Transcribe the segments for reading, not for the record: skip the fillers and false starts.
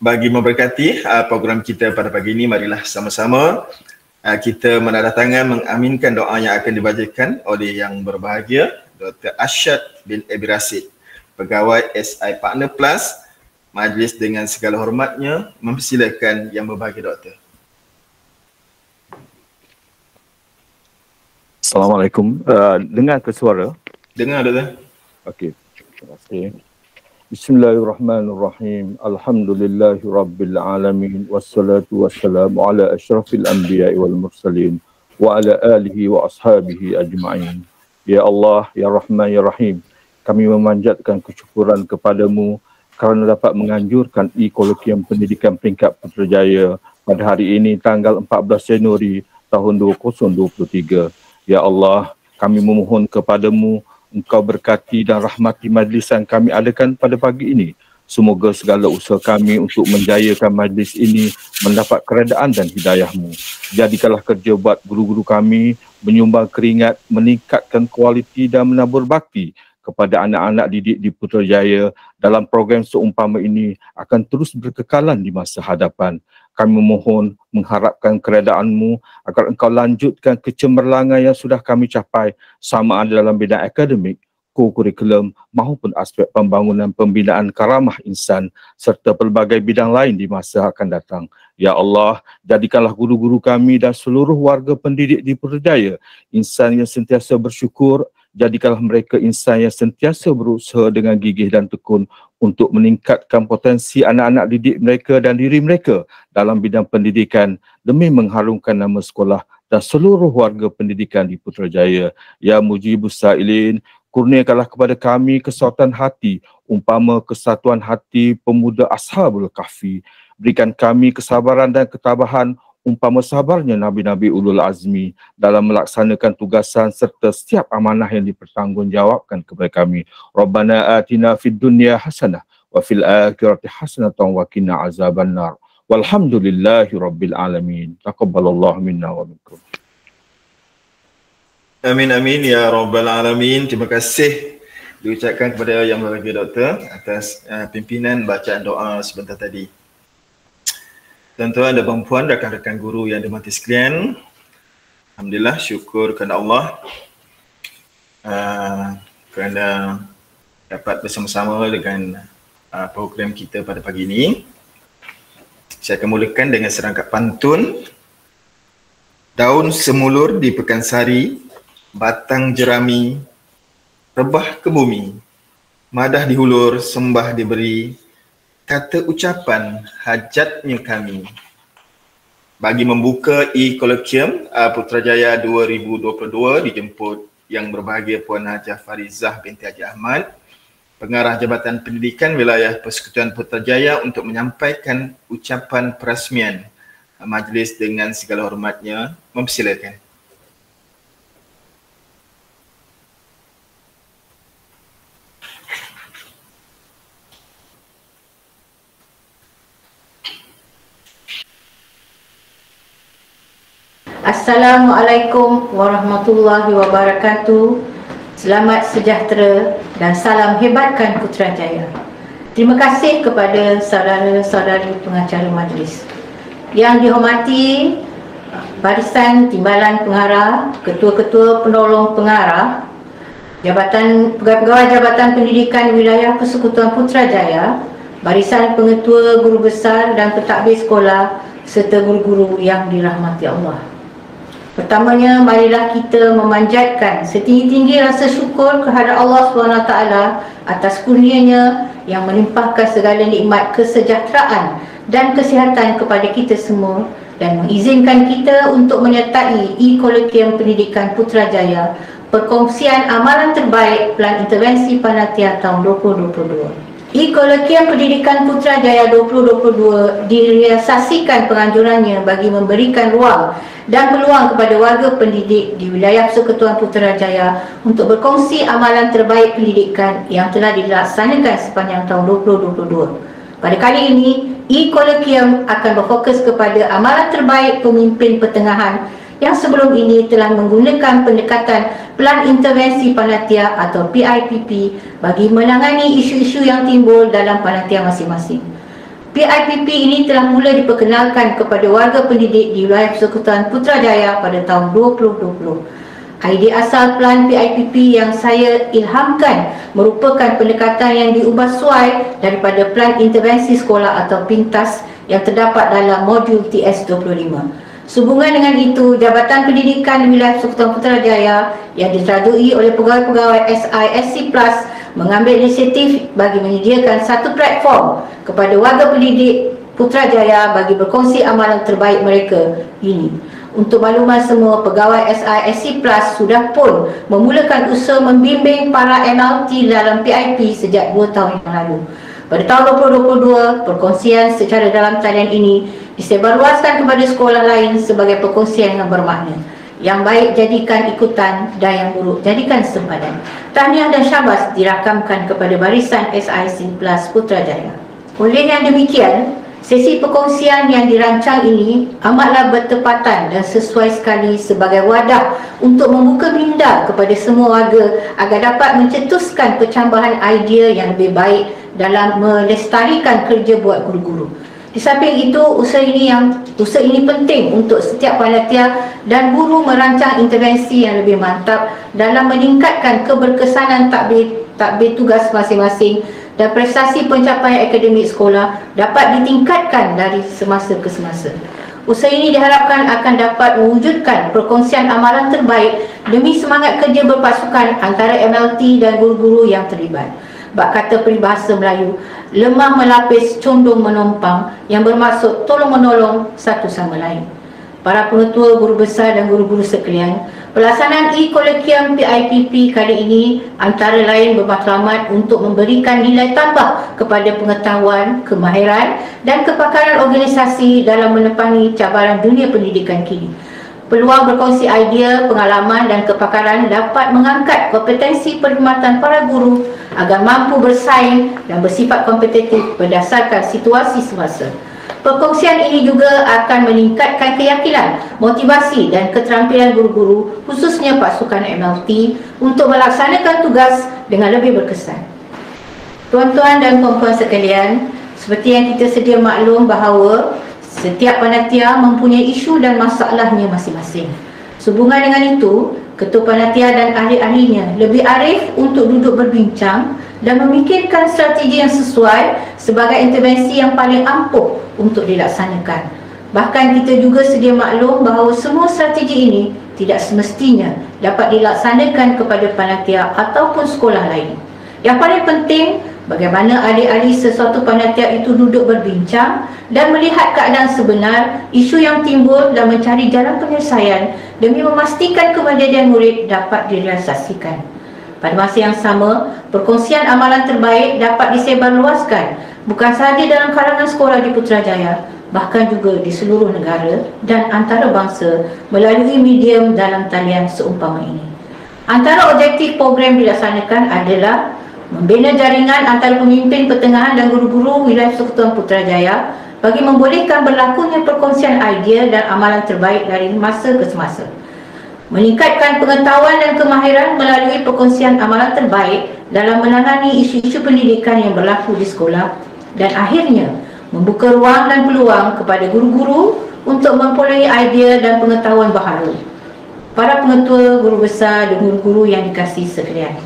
bagi memberkati program kita pada pagi ini, marilah sama-sama kita menandatangan mengaminkan doa yang akan dibacakan oleh yang berbahagia Dr. Arsyad bin Abi Rashid, pegawai SI Partner Plus. Majlis dengan segala hormatnya mempersilakan yang berbahagia Doktor. Assalamualaikum. Dengar ke suara? Dengar Doktor. Okey. Terima kasih. Bismillahirrahmanirrahim. Alhamdulillahirabbil alamin wassalatu wassalamu ala asyrafil anbiya'i wal mursalin wa ala alihi wa ashabihi ajma'in. Ya Allah, ya Rahman, ya Rahim. Kami memanjatkan kesyukuran kepadamu kerana dapat menganjurkan e-Kolokium Pendidikan Peringkat Putrajaya pada hari ini tanggal 14 Januari tahun 2023. Ya Allah, kami memohon kepadamu Engkau berkati dan rahmati majlis yang kami adakan pada pagi ini. Semoga segala usaha kami untuk menjayakan majlis ini mendapat keredaan dan hidayah-Mu. Jadikanlah kerja buat guru-guru kami menyumbang keringat, meningkatkan kualiti dan menabur bakti kepada anak-anak didik di Putrajaya dalam program seumpama ini akan terus berkekalan di masa hadapan. Kami memohon mengharapkan keredaan-Mu agar Engkau lanjutkan kecemerlangan yang sudah kami capai sama ada dalam bidang akademik, kurikulum maupun aspek pembangunan pembinaan karamah insan serta pelbagai bidang lain di masa akan datang. Ya Allah, jadikanlah guru-guru kami dan seluruh warga pendidik di Putrajaya insan yang sentiasa bersyukur. Jadikanlah mereka insan yang sentiasa berusaha dengan gigih dan tekun untuk meningkatkan potensi anak-anak didik mereka dan diri mereka dalam bidang pendidikan demi mengharumkan nama sekolah dan seluruh warga pendidikan di Putrajaya. Ya Mujibus Sa'ilin, kurniakanlah kepada kami kesatuan hati umpama kesatuan hati pemuda Ashabul Kahfi. Berikan kami kesabaran dan ketabahan umpama sabarnya Nabi-Nabi Ulul Azmi dalam melaksanakan tugasan serta setiap amanah yang dipertanggungjawabkan kepada kami. Rabbana atina fid dunya hasanah wa fil akhirati hasanatan wa qina azabannar. Walhamdulillahi rabbil alamin. Taqabbalallahu minna wa minkum. Amin amin ya rabbal alamin. Terima kasih diucapkan kepada yang berbahagia Doktor atas pimpinan bacaan doa sebentar tadi. Tuan-tuan dan puan-puan, rakan-rakan guru yang dirahmati sekalian, alhamdulillah, syukur kepada Allah kerana dapat bersama-sama dengan program kita pada pagi ini. Saya akan mulakan dengan serangkap pantun. Daun semulur di Pekansari, batang jerami, rebah ke bumi, madah dihulur, sembah diberi, kata ucapan hajatnya kami. Bagi membuka e-Kolokium Putrajaya 2022 dijemput yang berbahagia Puan Hajah Farizah binti Haji Ahmad, Pengarah Jabatan Pendidikan Wilayah Persekutuan Putrajaya untuk menyampaikan ucapan perasmian. Majlis dengan segala hormatnya mempersilakan. Assalamualaikum warahmatullahi wabarakatuh. Selamat sejahtera dan salam hebatkan Putrajaya. Terima kasih kepada saudara-saudari pengacara majlis. Yang dihormati Barisan Timbalan Pengarah, Ketua-Ketua Penolong Pengarah, Pegawai Jabatan Pendidikan Wilayah Persekutuan Putrajaya, Barisan Pengetua Guru Besar dan Pentadbir Sekolah serta guru-guru yang dirahmati Allah. Pertamanya, marilah kita memanjatkan setinggi-tinggi rasa syukur kehadrat Allah SWT atas kurnianya yang melimpahkan segala nikmat kesejahteraan dan kesihatan kepada kita semua dan mengizinkan kita untuk menyertai e-Kolokium Pendidikan Putrajaya, perkongsian amalan terbaik Pelan Intervensi Panitia tahun 2022. E-Kolokium Pendidikan Putrajaya 2022 direalisasikan penganjurannya bagi memberikan ruang dan peluang kepada warga pendidik di wilayah Persekutuan Putrajaya untuk berkongsi amalan terbaik pendidikan yang telah dilaksanakan sepanjang tahun 2022. Pada kali ini, e-Kolokium akan berfokus kepada amalan terbaik pemimpin pertengahan yang sebelum ini telah menggunakan pendekatan Pelan Intervensi Panitia atau PIPP bagi menangani isu-isu yang timbul dalam panitia masing-masing. PIPP ini telah mula diperkenalkan kepada warga pendidik di wilayah Persekutuan Putrajaya pada tahun 2020. Idea asal pelan PIPP yang saya ilhamkan merupakan pendekatan yang diubah suai daripada pelan intervensi sekolah atau PINTAS yang terdapat dalam modul TS25. Sehubungan dengan itu, Jabatan Pendidikan di wilayah Persekutuan Putrajaya yang diterajui oleh pegawai-pegawai SISC Plus mengambil inisiatif bagi menyediakan satu platform kepada warga pendidik Putrajaya bagi berkongsi amalan terbaik mereka ini. Untuk makluman semua, pegawai SISC Plus sudah pun memulakan usaha membimbing para MLT dalam PIP sejak 2 tahun yang lalu. Pada tahun 2022, perkongsian secara dalam talian ini disebarluaskan kepada sekolah lain sebagai perkongsian yang bermakna. Yang baik jadikan ikutan dan yang buruk jadikan sempadan. Tahniah dan syabas dirakamkan kepada barisan SISC Plus Putrajaya. Oleh yang demikian, sesi perkongsian yang dirancang ini amatlah bertepatan dan sesuai sekali sebagai wadah untuk membuka minda kepada semua warga agar dapat mencetuskan pencambahan idea yang lebih baik dalam melestarikan kerja buat guru-guru. Di samping itu, usaha ini penting untuk setiap panitia dan guru merancang intervensi yang lebih mantap dalam meningkatkan keberkesanan takbir tugas masing-masing dan prestasi pencapaian akademik sekolah dapat ditingkatkan dari semasa ke semasa. Usaha ini diharapkan akan dapat mewujudkan perkongsian amalan terbaik demi semangat kerja berpasukan antara MLT dan guru-guru yang terlibat. Bak kata peribahasa Melayu, lemah melapis condong menompang, yang bermaksud tolong-menolong satu sama lain. Para pengetua, guru besar dan guru-guru sekalian, pelaksanaan e-Kolloquium PIPP kali ini antara lain bermatlamat untuk memberikan nilai tambah kepada pengetahuan, kemahiran dan kepakaran organisasi dalam menepangi cabaran dunia pendidikan kini. Peluang berkongsi idea, pengalaman dan kepakaran dapat mengangkat kompetensi perkhidmatan para guru agar mampu bersaing dan bersifat kompetitif berdasarkan situasi semasa. Perkongsian ini juga akan meningkatkan keyakinan, motivasi dan keterampilan guru-guru, khususnya pasukan MLT, untuk melaksanakan tugas dengan lebih berkesan. Tuan-tuan dan puan-puan sekalian, seperti yang kita sedia maklum bahawa setiap panitia mempunyai isu dan masalahnya masing-masing. Sehubungan dengan itu, ketua panitia dan ahli-ahlinya lebih arif untuk duduk berbincang dan memikirkan strategi yang sesuai sebagai intervensi yang paling ampuh untuk dilaksanakan. Bahkan kita juga sedia maklum bahawa semua strategi ini tidak semestinya dapat dilaksanakan kepada panitia ataupun sekolah lain. Yang paling penting, bagaimana ahli-ahli sesuatu panitia itu duduk berbincang dan melihat keadaan sebenar, isu yang timbul dan mencari jalan penyelesaian demi memastikan kemandirian murid dapat direalisasikan. Pada masa yang sama, perkongsian amalan terbaik dapat disebarluaskan bukan sahaja dalam kalangan sekolah di Putrajaya, bahkan juga di seluruh negara dan antarabangsa melalui medium dalam talian seumpama ini. Antara objektif program dilaksanakan adalah membina jaringan antara pemimpin pertengahan dan guru-guru wilayah Persekutuan Putrajaya bagi membolehkan berlakunya perkongsian idea dan amalan terbaik dari masa ke semasa. Meningkatkan pengetahuan dan kemahiran melalui perkongsian amalan terbaik dalam menangani isu-isu pendidikan yang berlaku di sekolah, dan akhirnya membuka ruang dan peluang kepada guru-guru untuk memperoleh idea dan pengetahuan baharu. Para pengetua, guru besar dan guru-guru yang dikasihi sekalian,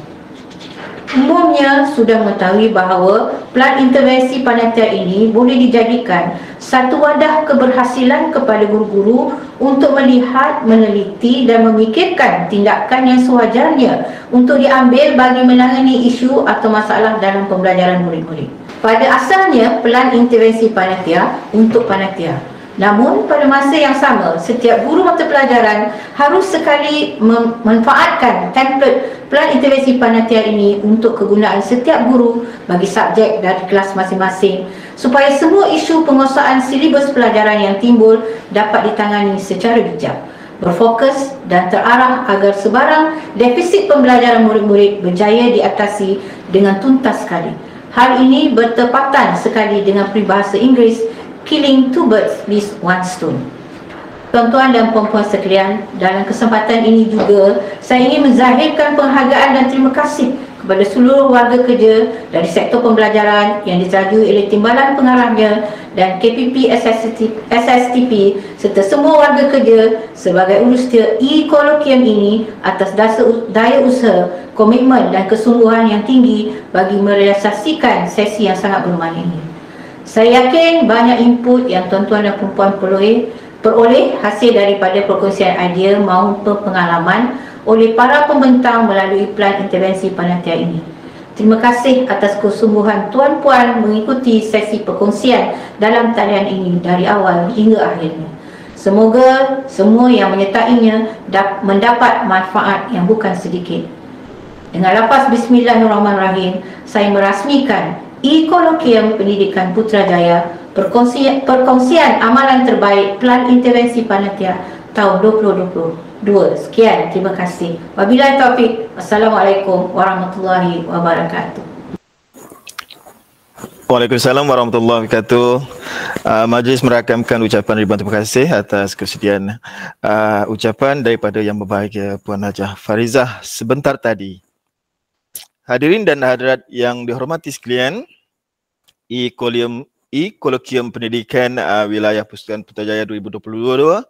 umumnya sudah mengetahui bahawa pelan intervensi panitia ini boleh dijadikan satu wadah keberhasilan kepada guru-guru untuk melihat, meneliti dan memikirkan tindakan yang sewajarnya untuk diambil bagi menangani isu atau masalah dalam pembelajaran murid-murid. Pada asalnya, pelan intervensi panitia untuk panitia. Namun pada masa yang sama, setiap guru mata pelajaran harus sekali memanfaatkan template pelan intervensi panitia ini untuk kegunaan setiap guru bagi subjek dari kelas masing-masing, supaya semua isu penguasaan silibus pelajaran yang timbul dapat ditangani secara bijak, berfokus dan terarah agar sebarang defisit pembelajaran murid-murid berjaya diatasi dengan tuntas sekali. Hal ini bertepatan sekali dengan peribahasa Inggeris, killing two birds with one stone. Tuan-tuan dan puan-puan sekalian, dalam kesempatan ini juga saya ingin menzahirkan penghargaan dan terima kasih kepada seluruh warga kerja dari sektor pembelajaran yang diterajui oleh timbalan pengarahnya dan KPP SSTP serta semua warga kerja sebagai urustia e-kolokium ini atas daya usaha, komitmen dan kesungguhan yang tinggi bagi merealisasikan sesi yang sangat bermakna ini. Saya yakin banyak input yang tuan-tuan dan puan-puan peroleh hasil daripada perkongsian idea maupun pengalaman oleh para pembentang melalui plan intervensi panitia ini. Terima kasih atas kesungguhan tuan-puan mengikuti sesi perkongsian dalam talian ini dari awal hingga akhirnya. Semoga semua yang menyertainya mendapat manfaat yang bukan sedikit. Dengan lafaz Bismillahirrahmanirrahim, saya merasmikan e-kolokium Pendidikan Putrajaya perkongsian amalan terbaik Plan Intervensi Panitia tahun 2022. Sekian, terima kasih. Wabillahi taufik. Wassalamualaikum warahmatullahi wabarakatuh. Waalaikumsalam warahmatullahi wabarakatuh. Majlis merakamkan ucapan ribuan terima kasih atas kesediaan ucapan daripada yang berbahagia Puan Hajah Farizah sebentar tadi. Hadirin dan hadirat yang dihormati sekalian, e-kolokium Pendidikan Wilayah Persekutuan Putrajaya 2022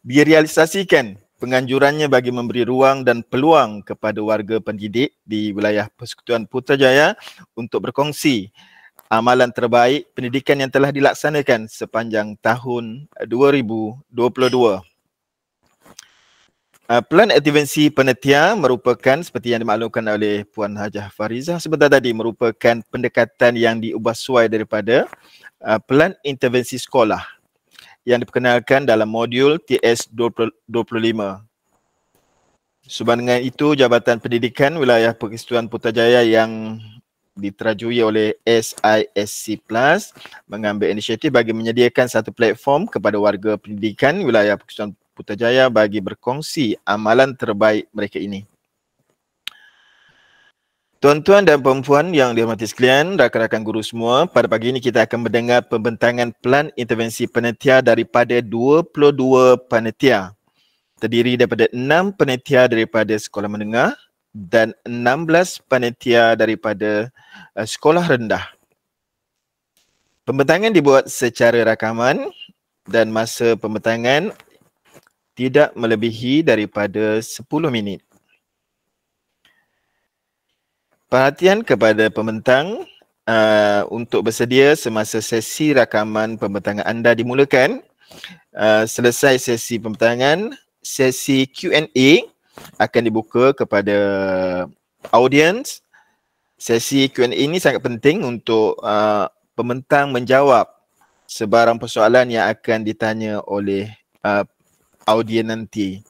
direalisasikan penganjurannya bagi memberi ruang dan peluang kepada warga pendidik di wilayah Persekutuan Putrajaya untuk berkongsi amalan terbaik pendidikan yang telah dilaksanakan sepanjang tahun 2022. Plan intervensi panitia merupakan seperti yang dimaklumkan oleh Puan Hajah Farizah sebentar tadi, merupakan pendekatan yang diubah suai daripada plan intervensi sekolah yang diperkenalkan dalam modul TS25. Sebanding itu, Jabatan Pendidikan Wilayah Persekutuan Putrajaya yang diterajui oleh SISC Plus mengambil inisiatif bagi menyediakan satu platform kepada warga pendidikan Wilayah Persekutuan Putrajaya bagi berkongsi amalan terbaik mereka ini. Tuan-tuan dan puan-puan yang dihormati sekalian, rakan-rakan guru semua, pada pagi ini kita akan mendengar pembentangan plan intervensi panitia daripada 22 panitia. Terdiri daripada 6 panitia daripada sekolah menengah dan 16 panitia daripada sekolah rendah. Pembentangan dibuat secara rakaman dan masa pembentangan tidak melebihi daripada 10 minit. Perhatian kepada pembentang untuk bersedia semasa sesi rakaman pembentangan anda dimulakan. Selesai sesi pembentangan, sesi Q&A akan dibuka kepada audiens. Sesi Q&A ini sangat penting untuk pembentang menjawab sebarang persoalan yang akan ditanya oleh audien nanti.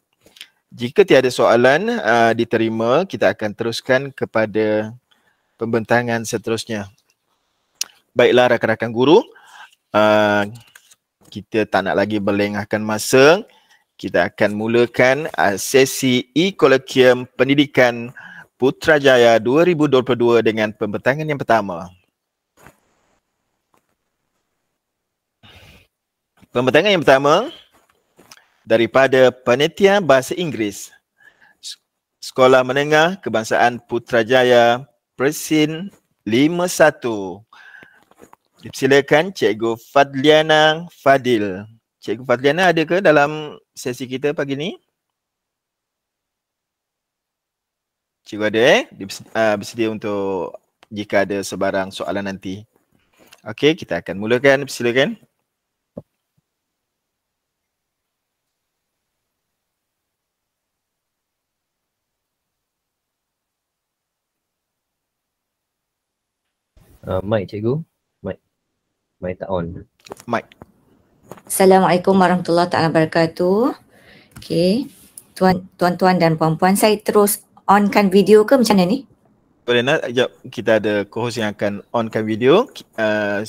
Jika tiada soalan diterima, kita akan teruskan kepada pembentangan seterusnya. Baiklah rakan-rakan guru, kita tak nak lagi berlengahkan masa. Kita akan mulakan sesi e-kolokium Pendidikan Putrajaya 2022 dengan pembentangan yang pertama. Pembentangan yang pertama daripada Panitia Bahasa Inggeris Sekolah Menengah Kebangsaan Putrajaya Persin 51. Dipersilakan Cikgu Fadliana Fadil. Cikgu Fadliana ada ke dalam sesi kita pagi ni? Cikgu ada bersedia untuk jika ada sebarang soalan nanti. Okey, kita akan mulakan. Silakan. Mic cikgu. Mic tak on. Mic. Assalamualaikum warahmatullahi wabarakatuh. Okey. Tuan-tuan dan puan-puan, saya terus onkan video ke macam mana ni? Boleh nak, sekejap kita ada co-host yang akan onkan video.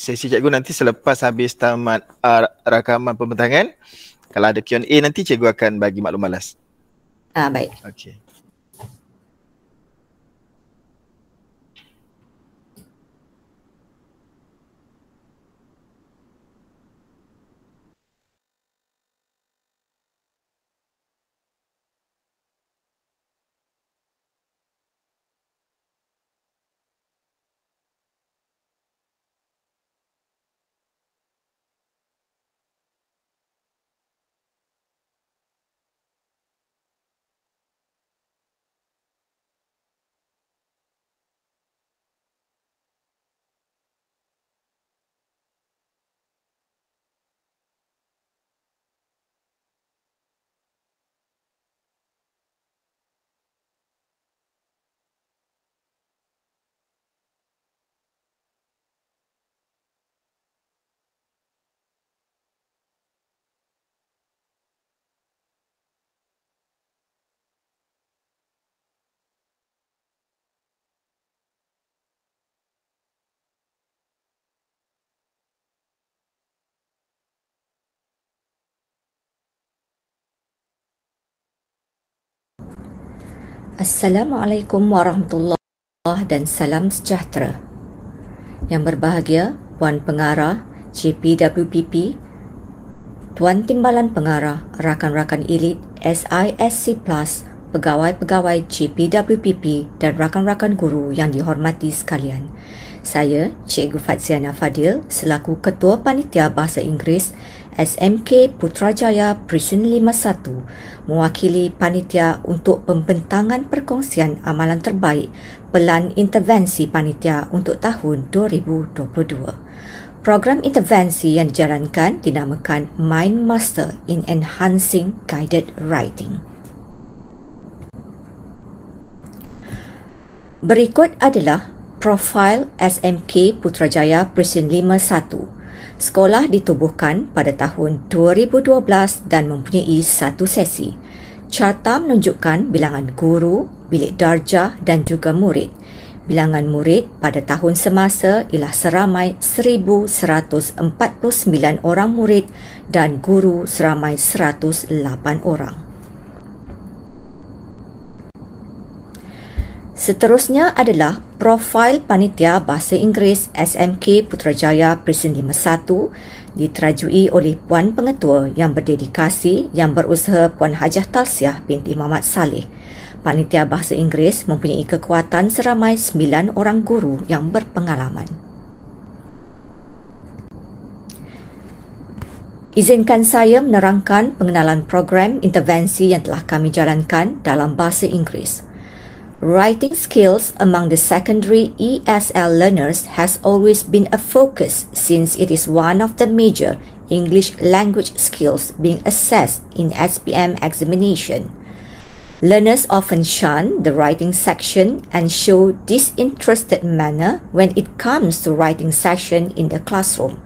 Sesi cikgu nanti selepas habis tamat rakaman pembentangan. Kalau ada Q&A nanti cikgu akan bagi maklum balas. Baik. Okey. Assalamualaikum warahmatullahi dan salam sejahtera. Yang berbahagia, Puan Pengarah JPWPP, Tuan Timbalan Pengarah, rakan-rakan elit SISC+, pegawai-pegawai JPWPP dan rakan-rakan guru yang dihormati sekalian. Saya, Cikgu Fadziana Fadil, selaku Ketua Panitia Bahasa Inggeris SMK Putrajaya Presin 51, mewakili panitia untuk pembentangan perkongsian amalan terbaik Pelan Intervensi Panitia untuk tahun 2022. Program intervensi yang dijalankan dinamakan Mind Master in Enhancing Guided Writing. Berikut adalah profil SMK Putrajaya Presin 51. Sekolah ditubuhkan pada tahun 2012 dan mempunyai satu sesi. Carta menunjukkan bilangan guru, bilik darjah dan juga murid. Bilangan murid pada tahun semasa ialah seramai 1,149 orang murid dan guru seramai 108 orang. Seterusnya adalah profil Panitia Bahasa Inggeris SMK Putrajaya Presin 51 diterajui oleh Puan Pengetua yang berdedikasi yang berusaha Puan Hajah Talsiah binti Muhammad Saleh. Panitia Bahasa Inggeris mempunyai kekuatan seramai 9 orang guru yang berpengalaman. Izinkan saya menerangkan pengenalan program intervensi yang telah kami jalankan dalam bahasa Inggeris. Writing skills among the secondary ESL learners has always been a focus since it is one of the major English language skills being assessed in SPM examination. Learners often shun the writing section and show disinterested manner when it comes to writing session in the classroom.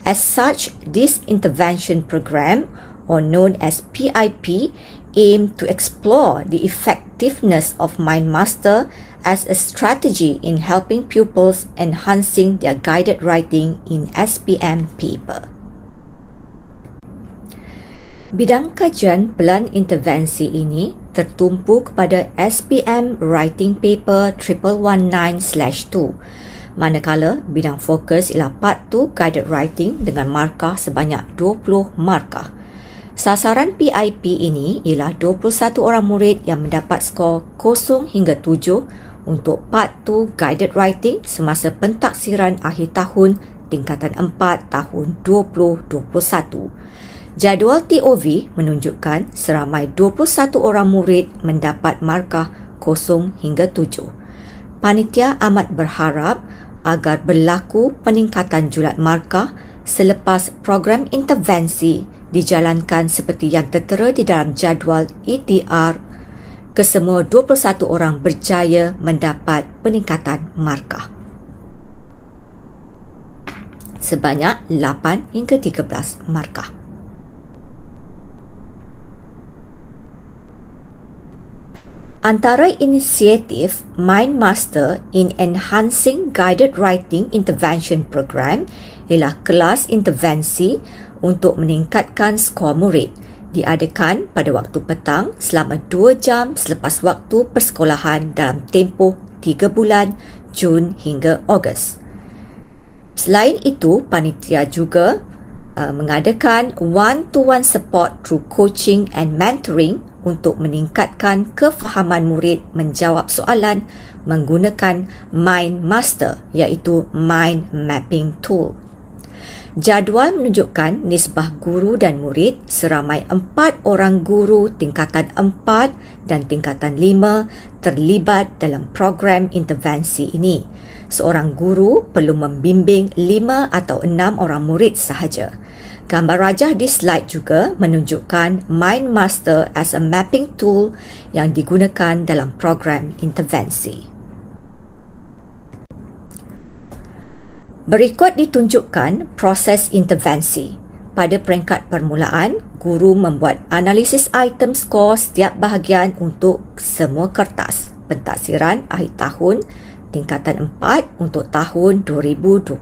As such, this intervention program, or known as PIP, aim to explore the effectiveness of Mind Master as a strategy in helping pupils enhancing their guided writing in SPM paper. Bidang kajian pelan intervensi ini tertumpu kepada SPM Writing Paper 1119/2, manakala bidang fokus ialah Part 2 Guided Writing dengan markah sebanyak 20 markah. Sasaran PIP ini ialah 21 orang murid yang mendapat skor 0 hingga 7 untuk Part 2 Guided Writing semasa pentaksiran akhir tahun tingkatan 4 tahun 2021. Jadual TOV menunjukkan seramai 21 orang murid mendapat markah 0 hingga 7. Panitia amat berharap agar berlaku peningkatan julat markah selepas program intervensi dijalankan seperti yang tertera di dalam jadual ETR, kesemua 21 orang berjaya mendapat peningkatan markah sebanyak 8 hingga 13 markah. Antara inisiatif Mind Master in Enhancing Guided Writing Intervention Program ialah kelas intervensi untuk meningkatkan skor murid, diadakan pada waktu petang selama 2 jam selepas waktu persekolahan dalam tempoh 3 bulan, Jun hingga Ogos. Selain itu, panitia juga mengadakan one-to-one support through coaching and mentoring untuk meningkatkan kefahaman murid menjawab soalan menggunakan Mind Master, iaitu Mind Mapping Tool. Jadual menunjukkan nisbah guru dan murid seramai 4 orang guru tingkatan 4 dan tingkatan 5 terlibat dalam program intervensi ini. Seorang guru perlu membimbing 5 atau 6 orang murid sahaja. Gambar rajah di slide juga menunjukkan Mind Master as a mapping tool yang digunakan dalam program intervensi. Berikut ditunjukkan proses intervensi. Pada peringkat permulaan, guru membuat analisis item skor setiap bahagian untuk semua kertas pentaksiran akhir tahun tingkatan 4 untuk tahun 2021.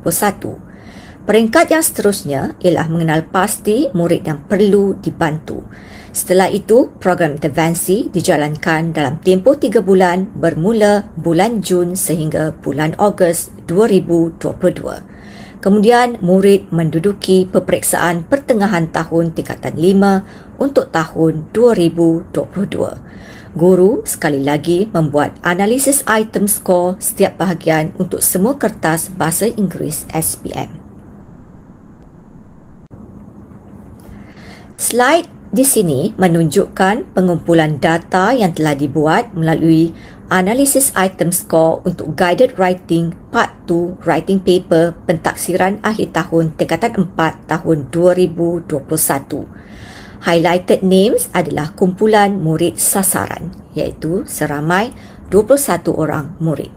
Peringkat yang seterusnya ialah mengenal pasti murid yang perlu dibantu. Setelah itu, program intervensi dijalankan dalam tempoh 3 bulan bermula bulan Jun sehingga bulan Ogos 2022. Kemudian, murid menduduki peperiksaan pertengahan tahun tingkatan 5 untuk tahun 2022. Guru sekali lagi membuat analisis item skor setiap bahagian untuk semua kertas bahasa Inggeris SPM. Slide di sini menunjukkan pengumpulan data yang telah dibuat melalui analisis item score untuk guided writing part 2 writing paper pentaksiran akhir tahun tingkatan 4 tahun 2021. Highlighted names adalah kumpulan murid sasaran, iaitu seramai 21 orang murid.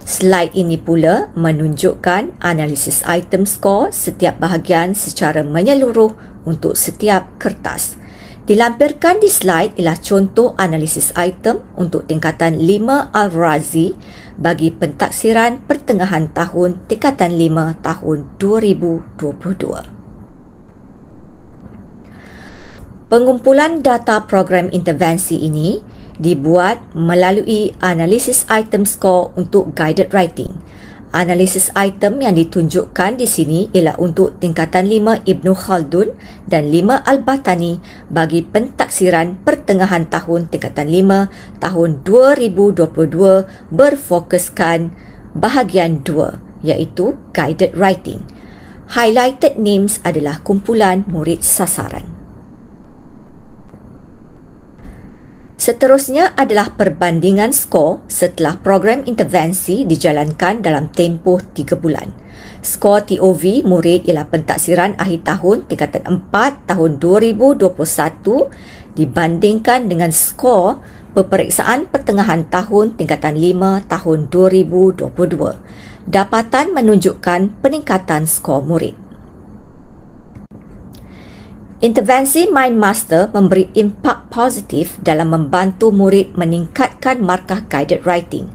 Slide ini pula menunjukkan analisis item score setiap bahagian secara menyeluruh untuk setiap kertas. Dilampirkan di slide ialah contoh analisis item untuk tingkatan 5 Al-Razi bagi pentaksiran pertengahan tahun tingkatan 5 tahun 2022. Pengumpulan data program intervensi ini dibuat melalui analisis item score untuk guided writing. Analisis item yang ditunjukkan di sini ialah untuk tingkatan 5 Ibnu Khaldun dan 5 Al-Battani bagi pentaksiran pertengahan tahun tingkatan 5 tahun 2022 berfokuskan bahagian 2 iaitu guided writing. Highlighted names adalah kumpulan murid sasaran. Seterusnya adalah perbandingan skor setelah program intervensi dijalankan dalam tempoh 3 bulan. Skor TOV murid ialah pentaksiran akhir tahun tingkatan 4 tahun 2021 dibandingkan dengan skor peperiksaan pertengahan tahun tingkatan 5 tahun 2022. Dapatan menunjukkan peningkatan skor murid. Intervensi MindMaster memberi impak positif dalam membantu murid meningkatkan markah guided writing.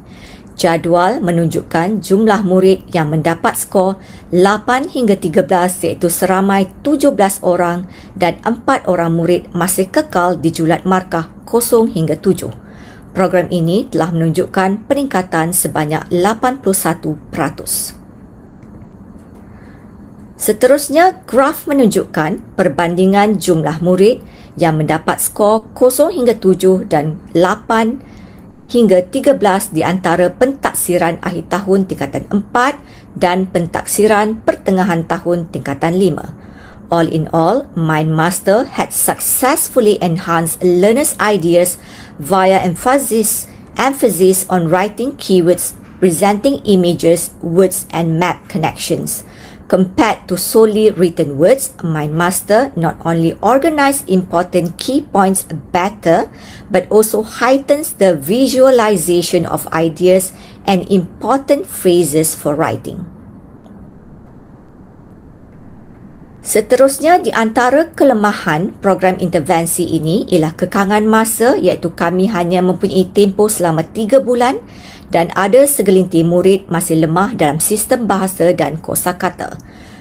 Jadual menunjukkan jumlah murid yang mendapat skor 8 hingga 13 iaitu seramai 17 orang dan 4 orang murid masih kekal di julat markah 0 hingga 7. Program ini telah menunjukkan peningkatan sebanyak 81%. Seterusnya, graf menunjukkan perbandingan jumlah murid yang mendapat skor 0 hingga 7 dan 8 hingga 13 di antara pentaksiran akhir tahun tingkatan 4 dan pentaksiran pertengahan tahun tingkatan 5. All in all, MindMaster had successfully enhanced learners' ideas via emphasis on writing keywords, presenting images, words and map connections. Compared to solely written words, MindMaster not only organizes important key points better, but also heightens the visualization of ideas and important phrases for writing. Seterusnya, di antara kelemahan program intervensi ini ialah kekangan masa, iaitu kami hanya mempunyai tempoh selama 3 bulan dan ada segelintir murid masih lemah dalam sistem bahasa dan kosakata.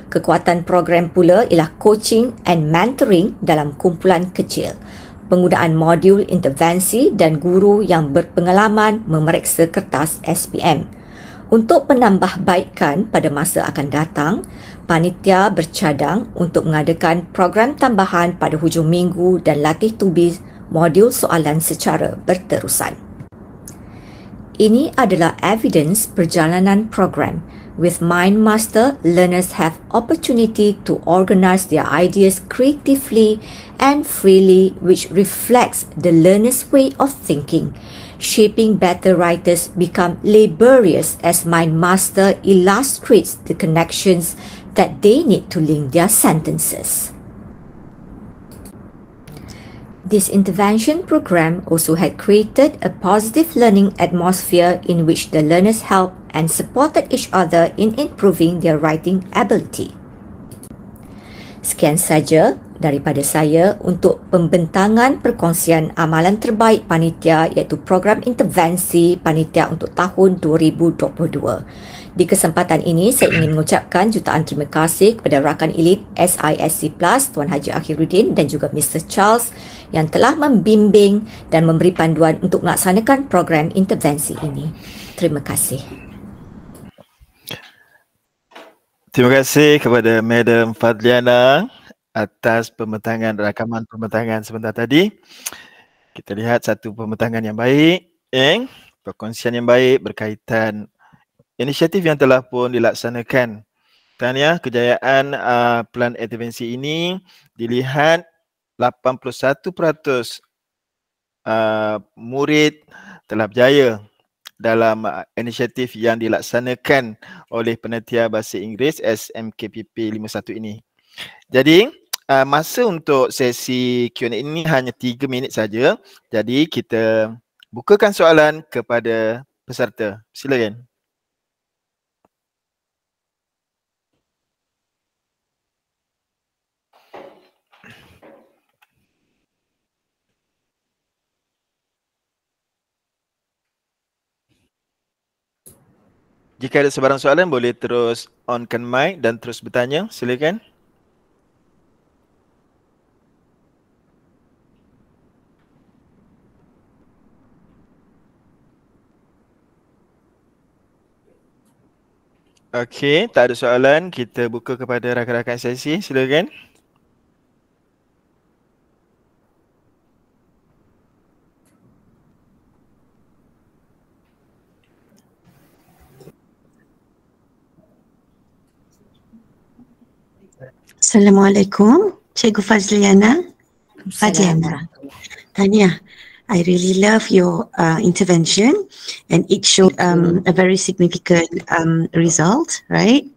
Kekuatan program pula ialah coaching and mentoring dalam kumpulan kecil, penggunaan modul intervensi dan guru yang berpengalaman memeriksa kertas SPM. Untuk penambahbaikan pada masa akan datang, panitia bercadang untuk mengadakan program tambahan pada hujung minggu dan latih tulis modul soalan secara berterusan. Ini adalah evidence perjalanan program. With MindMaster, learners have opportunity to organize their ideas creatively and freely, which reflects the learner's way of thinking. Shaping better writers become laborious as MindMaster illustrates the connections that they need to link their sentences. This intervention program also had created a positive learning atmosphere in which the learners helped and supported each other in improving their writing ability. Sekian saja daripada saya untuk pembentangan perkongsian amalan terbaik panitia, iaitu program intervensi panitia untuk tahun 2022. Di kesempatan ini, saya ingin mengucapkan jutaan terima kasih kepada rakan elit SISC Plus, Tuan Haji Akhiruddin dan juga Mr. Charles yang telah membimbing dan memberi panduan untuk melaksanakan program intervensi ini. Terima kasih. Terima kasih kepada Madam Fadliana atas pembentangan, rakaman pembentangan sebentar tadi. Kita lihat satu pembentangan yang baik, perkongsian yang baik berkaitan inisiatif yang telah pun dilaksanakan. Tahniah kejayaan pelan intervensi ini dilihat 81% murid telah berjaya dalam inisiatif yang dilaksanakan oleh Panitia Bahasa Inggeris SMKPP 51 ini. Jadi masa untuk sesi Q&A ini hanya 3 minit saja. Jadi kita bukakan soalan kepada peserta. Silakan. Jika ada sebarang soalan, boleh terus onkan mic dan terus bertanya. Silakan. Okey, tak ada soalan. Kita buka kepada rakan-rakan sesi. Silakan. Assalamualaikum, Cikgu Fazliana. Tahniah. I really love your intervention, and it showed a very significant result, right?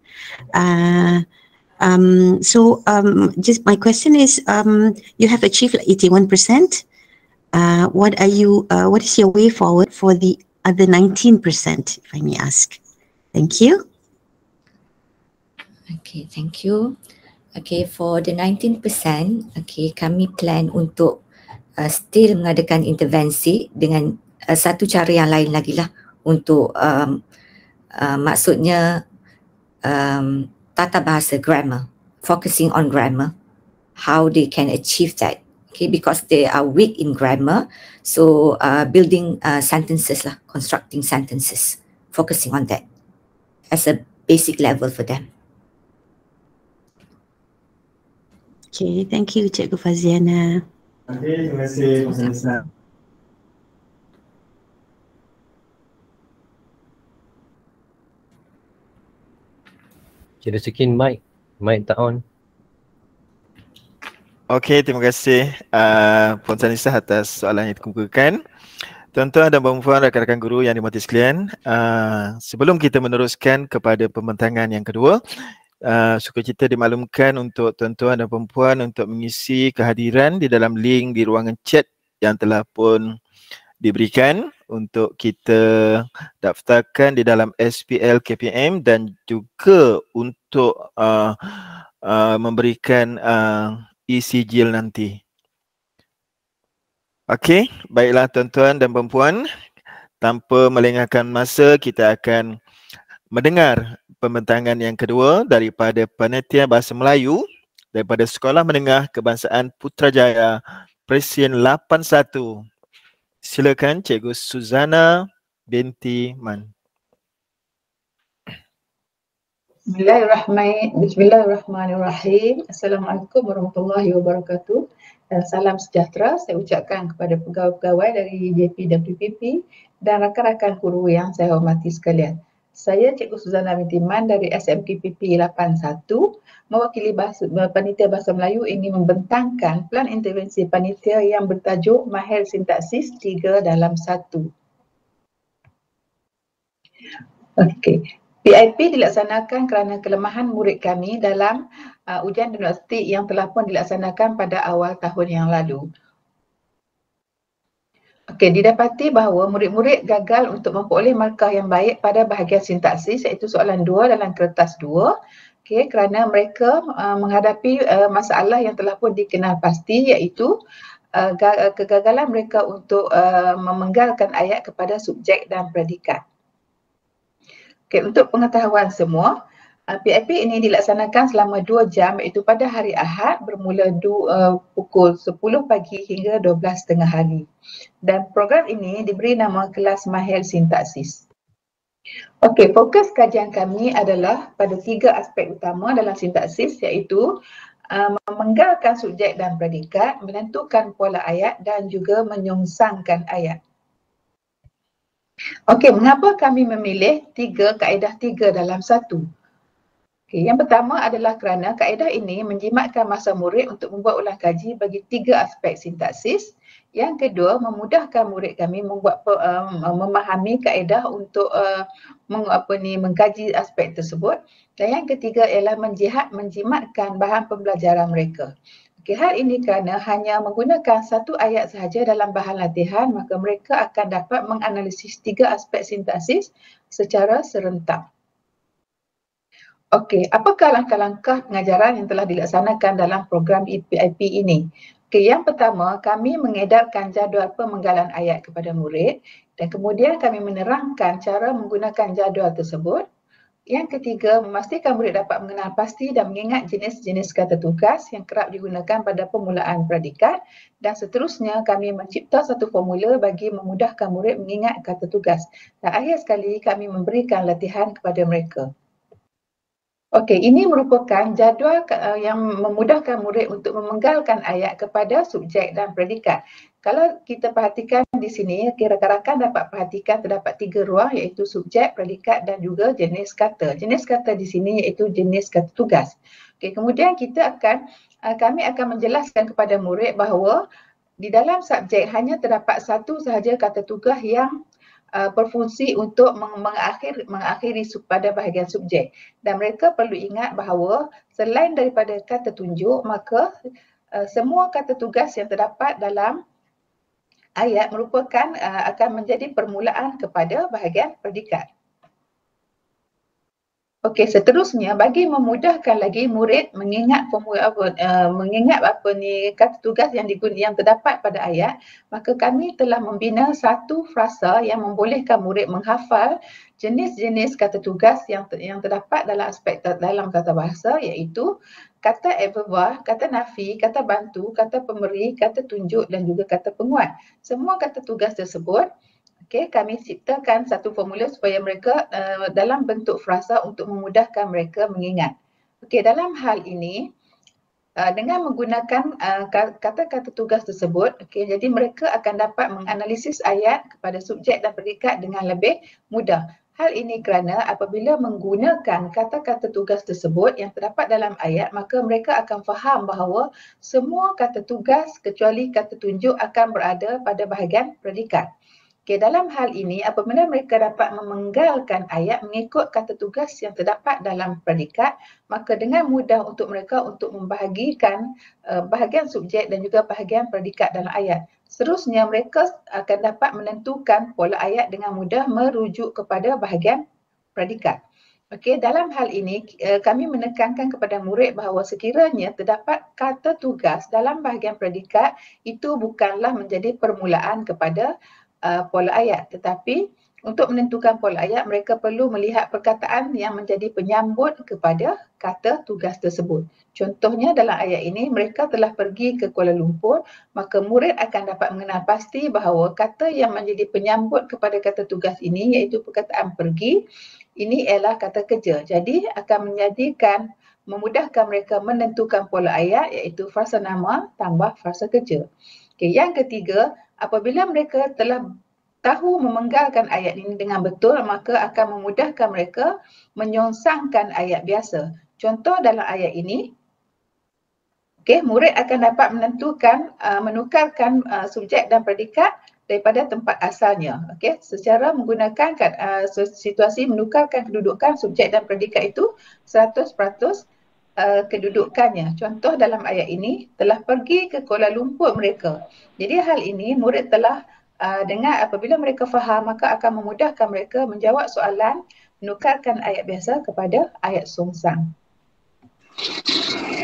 Just my question is, you have achieved like 81%. What is your way forward for the other 19%, if I may ask? Thank you. Okay, thank you. Okay, for the 19%, okay, kami plan untuk still mengadakan intervensi dengan satu cara yang lain lagi lah untuk maksudnya tata bahasa, grammar, focusing on grammar, how they can achieve that. Okay, because they are weak in grammar, so building sentences lah, constructing sentences, focusing on that as a basic level for them. Okay, thank you, Cikgu Faziana. Okay, terima kasih, Puan Sanisa. Cikgu Sukin, mic tak on. Okey, terima kasih Puan Sanisa atas soalan yang dikemukakan. Tuan-tuan dan puan-puan, rakan-rakan guru yang dimati sekalian, sebelum kita meneruskan kepada pembentangan yang kedua, sukacita dimaklumkan untuk tuan-tuan dan puan-puan untuk mengisi kehadiran di dalam link di ruangan chat yang telah pun diberikan untuk kita daftarkan di dalam SPL KPM dan juga untuk memberikan e-sijil nanti. Okey, baiklah tuan-tuan dan puan-puan, tanpa melengahkan masa kita akan mendengar pembentangan yang kedua daripada Panitia Bahasa Melayu daripada Sekolah Menengah Kebangsaan Putrajaya Presien 81. Silakan Cikgu Suzana binti Man. Bismillahirrahmanirrahim. Assalamualaikum warahmatullahi wabarakatuh. Dan salam sejahtera saya ucapkan kepada pegawai-pegawai dari JPWPP dan rakan-rakan guru yang saya hormati sekalian. Saya Cikgu Suzana binti Man dari SMKPP 81 mewakili Panitia Bahasa Melayu ingin membentangkan pelan intervensi panitia yang bertajuk Mahir Sintaksis 3 dalam 1. Okey. PIP dilaksanakan kerana kelemahan murid kami dalam ujian diagnostik yang telah pun dilaksanakan pada awal tahun yang lalu. Okey, didapati bahawa murid-murid gagal untuk memperoleh markah yang baik pada bahagian sintaksis, iaitu soalan 2 dalam kertas 2. kerana mereka menghadapi masalah yang telah pun dikenal pasti, iaitu kegagalan mereka untuk memenggalkan ayat kepada subjek dan predikat. Untuk pengetahuan semua, PIP ini dilaksanakan selama 2 jam, iaitu pada hari Ahad bermula pukul 10 pagi hingga 12.30 hari. Dan program ini diberi nama kelas mahir sintaksis. Fokus kajian kami adalah pada 3 aspek utama dalam sintaksis, iaitu memenggalkan subjek dan predikat, menentukan pola ayat dan juga menyongsangkan ayat. Mengapa kami memilih 3 kaedah 3 dalam 1? Yang pertama adalah kerana kaedah ini menjimatkan masa murid untuk membuat ulang kaji bagi 3 aspek sintaksis. Yang kedua, memudahkan murid kami memahami kaedah untuk mengkaji aspek tersebut. Dan yang ketiga ialah menjimatkan bahan pembelajaran mereka. Hal ini kerana hanya menggunakan 1 ayat sahaja dalam bahan latihan, maka mereka akan dapat menganalisis 3 aspek sintaksis secara serentak. Apakah langkah-langkah pengajaran yang telah dilaksanakan dalam program PIP ini? Yang pertama, kami mengedarkan jadual pemenggalan ayat kepada murid dan kemudian kami menerangkan cara menggunakan jadual tersebut. Yang ketiga, memastikan murid dapat mengenal pasti dan mengingat jenis-jenis kata tugas yang kerap digunakan pada permulaan predikat, dan seterusnya kami mencipta satu formula bagi memudahkan murid mengingat kata tugas. Dan akhir sekali kami memberikan latihan kepada mereka. Ini merupakan jadual yang memudahkan murid untuk memenggalkan ayat kepada subjek dan predikat. Kalau kita perhatikan di sini, rakan-rakan dapat perhatikan terdapat 3 ruang, iaitu subjek, predikat dan juga jenis kata. Jenis kata di sini iaitu jenis kata tugas. Kemudian kami akan menjelaskan kepada murid bahawa di dalam subjek hanya terdapat 1 sahaja kata tugas yang berfungsi untuk mengakhiri pada bahagian subjek, dan mereka perlu ingat bahawa selain daripada kata tunjuk, maka semua kata tugas yang terdapat dalam ayat merupakan akan menjadi permulaan kepada bahagian predikat. Seterusnya, bagi memudahkan lagi murid mengingat kata tugas yang terdapat pada ayat, maka kami telah membina satu frasa yang membolehkan murid menghafal jenis-jenis kata tugas yang terdapat dalam tata bahasa, iaitu kata adverb, kata nafi, kata bantu, kata pemberi, kata tunjuk dan juga kata penguat. Semua kata tugas tersebut kami ciptakan satu formula supaya mereka dalam bentuk frasa untuk memudahkan mereka mengingat. Dalam hal ini, dengan menggunakan kata-kata tugas tersebut, jadi mereka akan dapat menganalisis ayat kepada subjek dan predikat dengan lebih mudah. Hal ini kerana apabila menggunakan kata-kata tugas tersebut yang terdapat dalam ayat, maka mereka akan faham bahawa semua kata tugas kecuali kata tunjuk akan berada pada bahagian predikat. Dalam hal ini, apabila mereka dapat memenggalkan ayat mengikut kata tugas yang terdapat dalam predikat, maka dengan mudah untuk mereka untuk membahagikan bahagian subjek dan juga bahagian predikat dalam ayat. Seterusnya, mereka akan dapat menentukan pola ayat dengan mudah merujuk kepada bahagian predikat. Dalam hal ini, kami menekankan kepada murid bahawa sekiranya terdapat kata tugas dalam bahagian predikat, itu bukanlah menjadi permulaan kepada pola ayat, tetapi untuk menentukan pola ayat mereka perlu melihat perkataan yang menjadi penyambut kepada kata tugas tersebut. Contohnya dalam ayat ini, mereka telah pergi ke Kuala Lumpur, maka murid akan dapat mengenal pasti bahawa kata yang menjadi penyambut kepada kata tugas ini iaitu perkataan pergi, ini ialah kata kerja. Jadi akan memudahkan mereka menentukan pola ayat, iaitu frasa nama tambah frasa kerja. Yang ketiga, apabila mereka telah tahu memenggalkan ayat ini dengan betul, maka akan memudahkan mereka menyongsangkan ayat biasa. Contoh dalam ayat ini, murid akan dapat menukarkan subjek dan predikat daripada tempat asalnya. Secara menggunakan situasi menukarkan kedudukan subjek dan predikat itu 100% kedudukannya. Contoh dalam ayat ini, telah pergi ke Kuala Lumpur mereka. Jadi hal ini murid telah apabila mereka faham, maka akan memudahkan mereka menjawab soalan menukarkan ayat biasa kepada ayat songsang.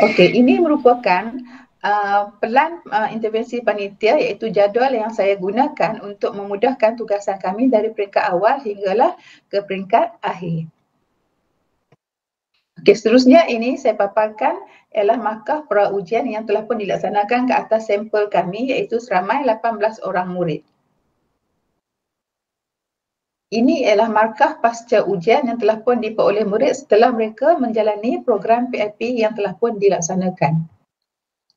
Okey, ini merupakan pelan intervensi panitia, iaitu jadual yang saya gunakan untuk memudahkan tugasan kami dari peringkat awal hinggalah ke peringkat akhir. Okey, seterusnya ini saya paparkan ialah markah pra-ujian yang telah pun dilaksanakan ke atas sampel kami, iaitu seramai 18 orang murid. Ini ialah markah pasca ujian yang telah pun diperoleh murid setelah mereka menjalani program PIP yang telah pun dilaksanakan.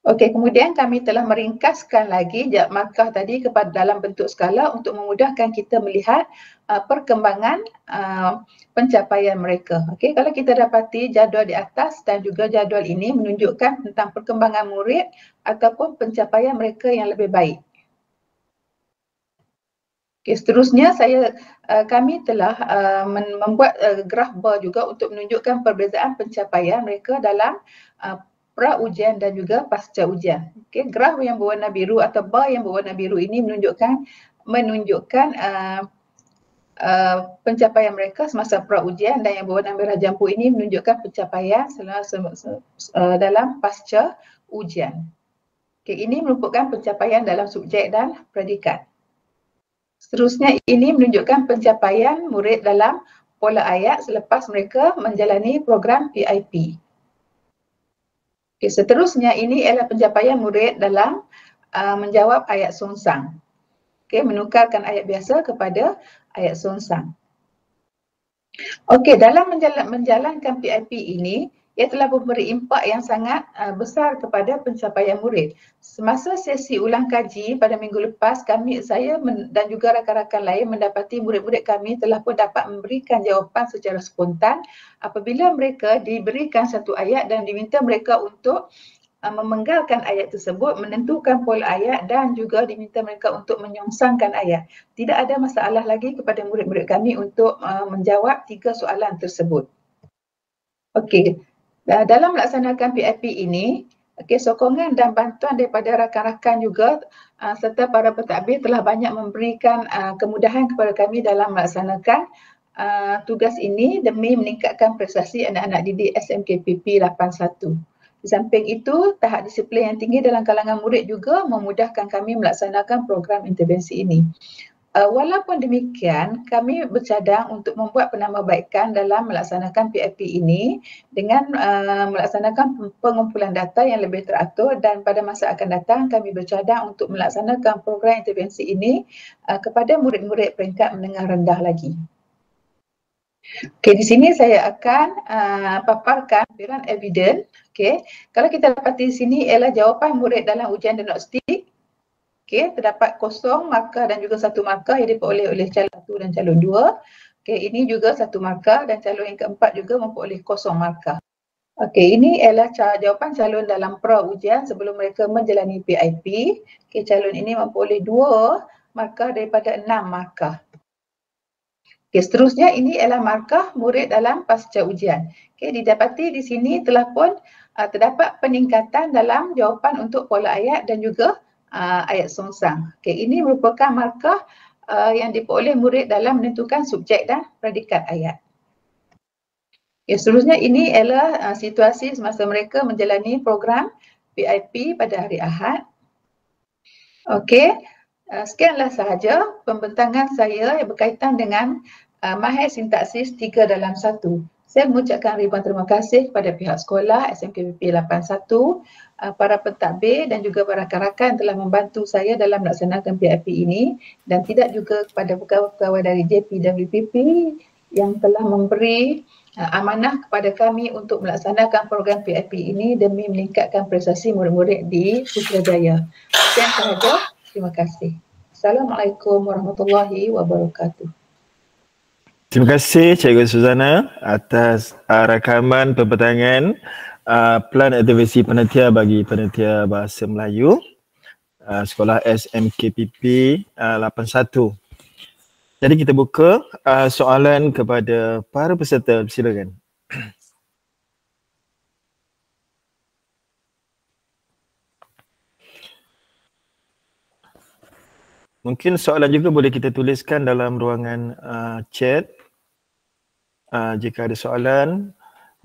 Okey, kemudian kami telah meringkaskan lagi markah tadi kepada dalam bentuk skala untuk memudahkan kita melihat perkembangan pencapaian mereka. Okey, kalau kita dapati jadual di atas dan juga jadual ini menunjukkan tentang perkembangan murid ataupun pencapaian mereka yang lebih baik. Okay, seterusnya kami telah membuat graf bar juga untuk menunjukkan perbezaan pencapaian mereka dalam pra-ujian dan juga pasca ujian. Okay, graf yang berwarna biru atau bar yang berwarna biru ini menunjukkan pencapaian mereka semasa pra-ujian, dan yang berwarna merah jambu ini menunjukkan pencapaian dalam pasca ujian. Okay, ini merupakan pencapaian dalam subjek dan predikat. Seterusnya ini menunjukkan pencapaian murid dalam pola ayat selepas mereka menjalani program PIP. Okay, seterusnya ini ialah pencapaian murid dalam menjawab ayat songsang. Okay, menukarkan ayat biasa kepada ayat songsang. Okey, dalam menjalankan PIP ini, ia telah memberi impak yang sangat besar kepada pencapaian murid. Semasa sesi ulang kaji pada minggu lepas, saya dan juga rakan-rakan lain mendapati murid-murid kami telah pun dapat memberikan jawapan secara spontan apabila mereka diberikan satu ayat dan diminta mereka untuk memenggalkan ayat tersebut, menentukan pola ayat dan juga diminta mereka untuk menyongsangkan ayat. Tidak ada masalah lagi kepada murid-murid kami untuk menjawab 3 soalan tersebut. Okey. Dalam melaksanakan PIP ini, sokongan dan bantuan daripada rakan-rakan juga serta para pentadbir telah banyak memberikan kemudahan kepada kami dalam melaksanakan tugas ini demi meningkatkan prestasi anak-anak didik SMKPP 81. Di samping itu, tahap disiplin yang tinggi dalam kalangan murid juga memudahkan kami melaksanakan program intervensi ini. Walaupun demikian, kami bercadang untuk membuat penambahbaikan dalam melaksanakan PIP ini dengan melaksanakan pengumpulan data yang lebih teratur, dan pada masa akan datang kami bercadang untuk melaksanakan program intervensi ini kepada murid-murid peringkat menengah rendah lagi. Okey, di sini saya akan paparkan lampiran eviden. Okey, kalau kita dapati di sini ialah jawapan murid dalam ujian diagnostik. Okey, terdapat 0 markah dan juga 1 markah yang diperoleh oleh calon 1 dan calon 2. Okey, ini juga 1 markah dan calon yang keempat juga memperoleh 0 markah. Okey, ini ialah jawapan calon dalam pra-ujian sebelum mereka menjalani PIP. Okey, calon ini memperoleh 2 markah daripada 6 markah. Okey, seterusnya ini ialah markah murid dalam pasca ujian. Okey, didapati di sini telah pun terdapat peningkatan dalam jawapan untuk pola ayat dan juga ayat songsang. Okey, ini merupakan markah yang diperoleh murid dalam menentukan subjek dan predikat ayat. Okay, seterusnya ini ialah situasi semasa mereka menjalani program PIP pada hari Ahad. Okey, sekianlah sahaja pembentangan saya yang berkaitan dengan mahir sintaksis 3/1. Saya mengucapkan ribuan terima kasih kepada pihak sekolah SMKPP 81, para pentadbir dan juga para rakan-rakan telah membantu saya dalam melaksanakan PIP ini, dan tidak juga kepada pegawai-pegawai dari JPWPP yang telah memberi amanah kepada kami untuk melaksanakan program PIP ini demi meningkatkan prestasi murid-murid di Putrajaya. Sekian sahaja, terima kasih. Assalamualaikum warahmatullahi wabarakatuh. Terima kasih Cikgu Suzana atas rakaman pembentangan Plan Intervensi Penelitian bagi Penelitian Bahasa Melayu Sekolah SMKPP 81. Jadi kita buka soalan kepada para peserta, silakan. Mungkin soalan juga boleh kita tuliskan dalam ruangan chat. Jika ada soalan,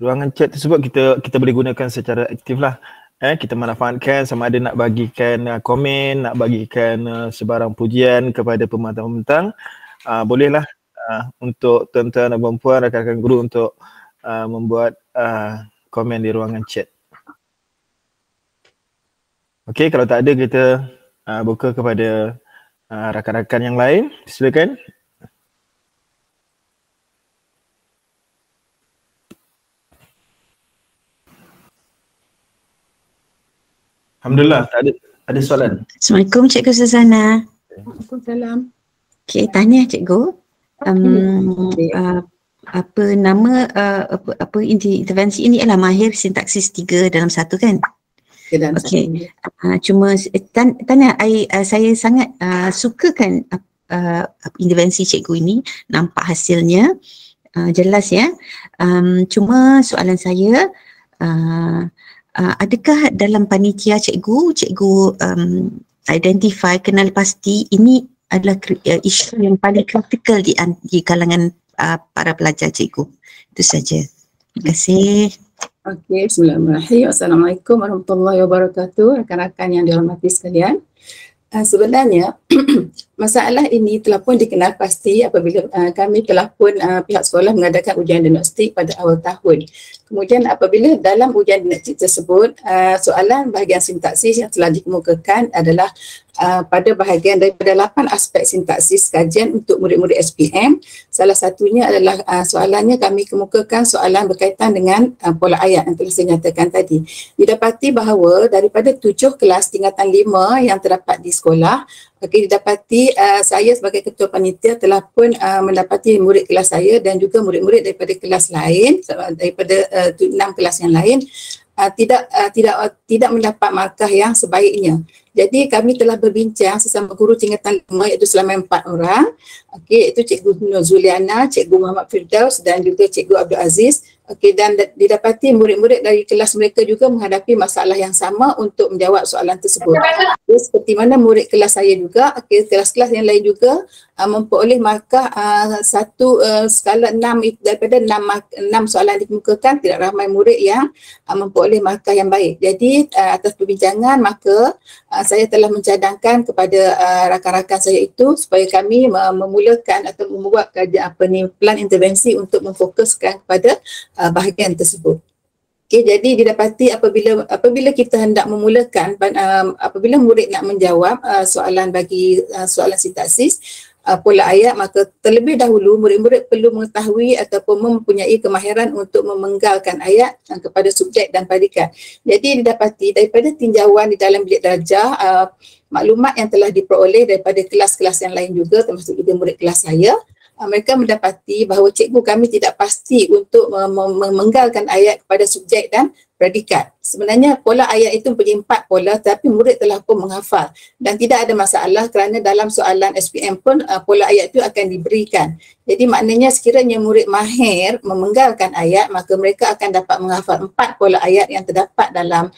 ruangan chat tersebut kita boleh gunakan secara aktif lah. Kita manfaatkan sama ada nak bagikan komen, nak bagikan sebarang pujian kepada pembentang-pembentang. Bolehlah untuk tuan-tuan dan puan-puan, rakan-rakan guru untuk membuat komen di ruangan chat. Okey, kalau tak ada kita buka kepada rakan-rakan yang lain. Silakan. Alhamdulillah, tak ada soalan. Assalamualaikum Cikgu Suzana. Waalaikumsalam. Okey, tahniah Cikgu. Apa nama apa intervensi ini ialah mahir sintaksis 3 dalam 1 kan? Okey. Cuma tanya saya sangat sukakan intervensi cikgu ini, nampak hasilnya jelas ya. Cuma soalan saya, adakah dalam panitia cikgu identify, kenal pasti ini adalah isu yang paling kritikal di kalangan para pelajar cikgu? Itu saja. Terima kasih. Okey, bismillahirrahmanirrahim. Assalamualaikum warahmatullahi wabarakatuh. Rakan-rakan yang dihormati sekalian. Sebenarnya masalah ini telah pun dikenal pasti apabila kami telah pun pihak sekolah mengadakan ujian diagnostik pada awal tahun. Kemudian apabila dalam ujian diagnostik tersebut, soalan bahagian sintaksis yang telah dikemukakan adalah pada bahagian daripada 8 aspek sintaksis kajian untuk murid-murid SPM. Salah satunya adalah soalannya kami kemukakan soalan berkaitan dengan pola ayat yang telah saya nyatakan tadi. Didapati bahawa daripada 7 kelas tingkatan 5 yang terdapat di sekolah, didapati saya sebagai ketua panitia telah pun mendapati murid kelas saya dan juga murid-murid daripada kelas lain, daripada 6 kelas yang lain tidak mendapat markah yang sebaiknya. Jadi kami telah berbincang sesama guru tingkatan 5 iaitu selama 4 orang. Okey, iaitu Cikgu Nur Zuliana, Cikgu Muhammad Firdaus dan juga Cikgu Abdul Aziz. Okey, dan didapati murid-murid dari kelas mereka juga menghadapi masalah yang sama untuk menjawab soalan tersebut. Jadi, seperti mana murid kelas saya juga, okey, kelas-kelas yang lain juga memperoleh markah skala 6 daripada 6 soalan dikemukakan, tidak ramai murid yang memperoleh markah yang baik. Jadi atas perbincangan maka saya telah mencadangkan kepada rakan-rakan saya itu supaya kami memulakan atau membuat plan intervensi untuk memfokuskan kepada bahagian tersebut. Okay, jadi didapati apabila kita hendak memulakan, apabila murid nak menjawab soalan soalan sintaksis pola ayat, maka terlebih dahulu murid-murid perlu mengetahui ataupun mempunyai kemahiran untuk memenggalkan ayat kepada subjek dan predikat. Jadi didapati daripada tinjauan di dalam bilik darjah, maklumat yang telah diperoleh daripada kelas-kelas yang lain juga, termasuk juga murid kelas saya, mereka mendapati bahawa cikgu kami tidak pasti untuk memenggalkan ayat kepada subjek dan predikat. Sebenarnya pola ayat itu mempunyai 4 pola, tapi murid telah pun menghafal dan tidak ada masalah kerana dalam soalan SPM pun pola ayat itu akan diberikan. Jadi maknanya sekiranya murid mahir memenggalkan ayat, maka mereka akan dapat menghafal 4 pola ayat yang terdapat dalam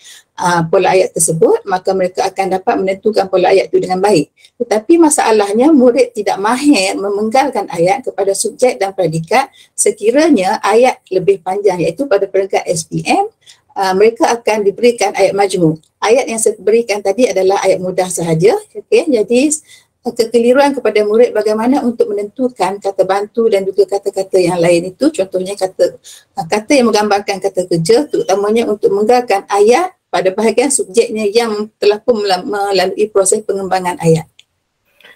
pola ayat tersebut, maka mereka akan dapat menentukan pola ayat itu dengan baik. Tetapi masalahnya murid tidak mahir memenggalkan ayat kepada subjek dan predikat sekiranya ayat lebih panjang, iaitu pada peringkat SPM mereka akan diberikan ayat majmu. Ayat yang saya berikan tadi adalah ayat mudah sahaja. Okay? Jadi kekeliruan kepada murid bagaimana untuk menentukan kata bantu dan juga kata-kata yang lain itu, contohnya kata yang menggambarkan kata kerja, terutamanya untuk menggalkan ayat pada bahagian subjeknya yang telah pun melalui proses pengembangan ayat.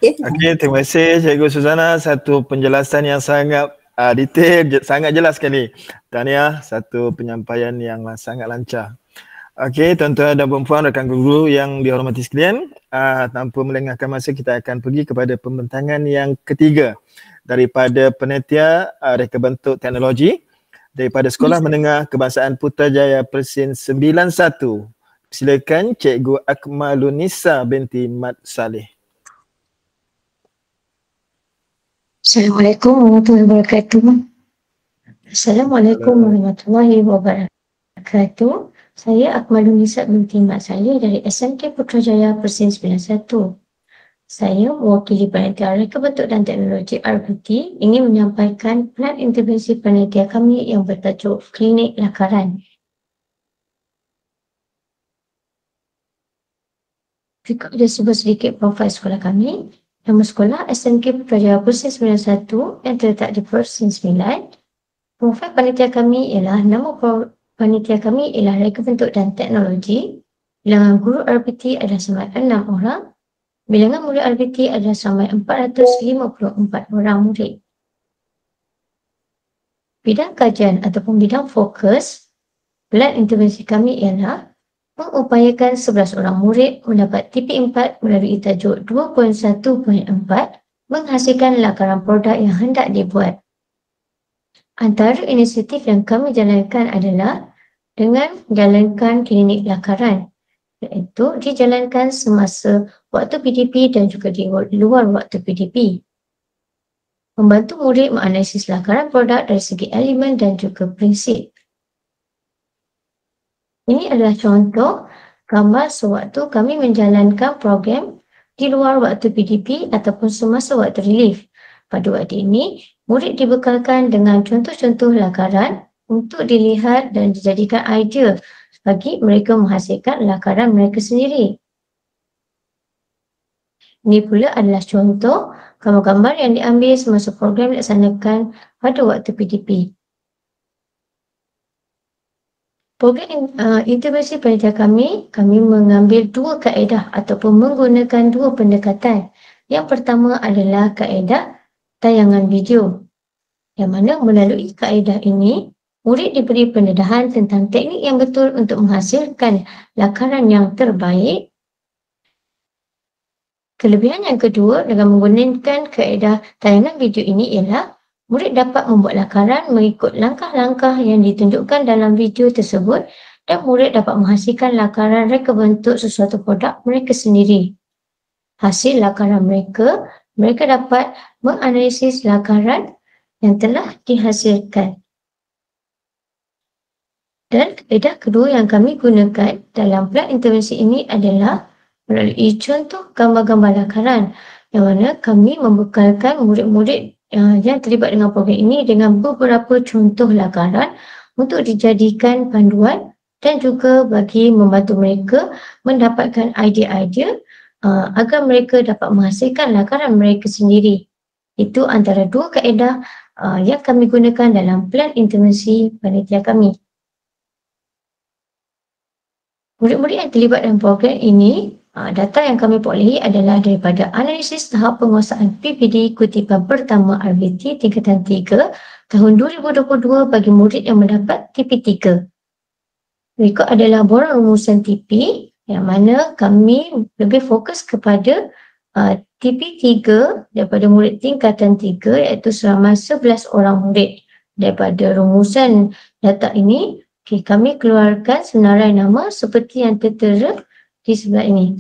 Okey, terima kasih Cikgu Suzana, satu penjelasan yang sangat detail, sangat jelas sekali. Tahniah, satu penyampaian yang sangat lancar. Okey, tuan-tuan dan puan-puan, rakan guru yang dihormati sekalian, tanpa melengahkan masa kita akan pergi kepada pembentangan yang ketiga daripada panitia reka bentuk teknologi daripada Sekolah Menengah Kebangsaan Putrajaya Persin 91. Silakan Cikgu Akmalunisa binti Mat Saleh. Assalamualaikum warahmatullahi wabarakatuh. Assalamualaikum warahmatullahi wabarakatuh. Saya Akmalunisa binti Mat Saleh dari SMK Putrajaya Persin 91. Saya mewakili Panitia Reka Bentuk dan Teknologi RBT ingin menyampaikan plan intervensi panitia kami yang bertajuk Klinik Lakaran. Berikut ada sebuah sedikit profil sekolah kami. Nama sekolah SMK Putrajaya Pusat 91 yang terletak di Persen 9. Profil panitia kami ialah panitia kami ialah Reka Bentuk dan Teknologi. Bilangan guru RBT adalah sampai 6 orang. Bilangan murid RBT adalah sampai 454 orang murid. Bidang kajian ataupun bidang fokus plan intervensi kami ialah mengupayakan 11 orang murid mendapat TP4 melalui tajuk 2.1.4 menghasilkan lakaran produk yang hendak dibuat. Antara inisiatif yang kami jalankan adalah dengan menjalankan klinik lakaran, iaitu dijalankan semasa waktu PDP dan juga di luar waktu PDP. Membantu murid menganalisis lakaran produk dari segi elemen dan juga prinsip. Ini adalah contoh gambar sewaktu kami menjalankan program di luar waktu PDP ataupun semasa waktu relief. Pada waktu ini, murid dibekalkan dengan contoh-contoh lakaran untuk dilihat dan dijadikan idea bagi mereka menghasilkan lakaran mereka sendiri. Ini pula adalah contoh gambar-gambar yang diambil semasa program dilaksanakan pada waktu PDP. Program intervensi panitia kami mengambil dua kaedah ataupun menggunakan dua pendekatan. Yang pertama adalah kaedah tayangan video, yang mana melalui kaedah ini, murid diberi pendedahan tentang teknik yang betul untuk menghasilkan lakaran yang terbaik. Kelebihan yang kedua dengan menggunakan kaedah tayangan video ini ialah murid dapat membuat lakaran mengikut langkah-langkah yang ditunjukkan dalam video tersebut dan murid dapat menghasilkan lakaran reka bentuk sesuatu produk mereka sendiri. Hasil lakaran mereka dapat menganalisis lakaran yang telah dihasilkan. Dan kaedah kedua yang kami gunakan dalam plan intervensi ini adalah melalui contoh gambar-gambar lakaran, yang mana kami membekalkan murid-murid yang terlibat dengan program ini dengan beberapa contoh lakaran untuk dijadikan panduan dan juga bagi membantu mereka mendapatkan idea-idea agar mereka dapat menghasilkan lakaran mereka sendiri. Itu antara dua kaedah yang kami gunakan dalam plan intervensi panitia kami. Murid-murid yang terlibat dalam program ini, data yang kami perolehi adalah daripada analisis tahap penguasaan PPD kutipan pertama RBT tingkatan 3 tahun 2022 bagi murid yang mendapat TP3. Berikut adalah borang rumusan TP yang mana kami lebih fokus kepada TP3 daripada murid tingkatan 3 iaitu selama 11 orang murid. Daripada rumusan data ini, kami keluarkan senarai nama seperti yang tertera di sebelah ini.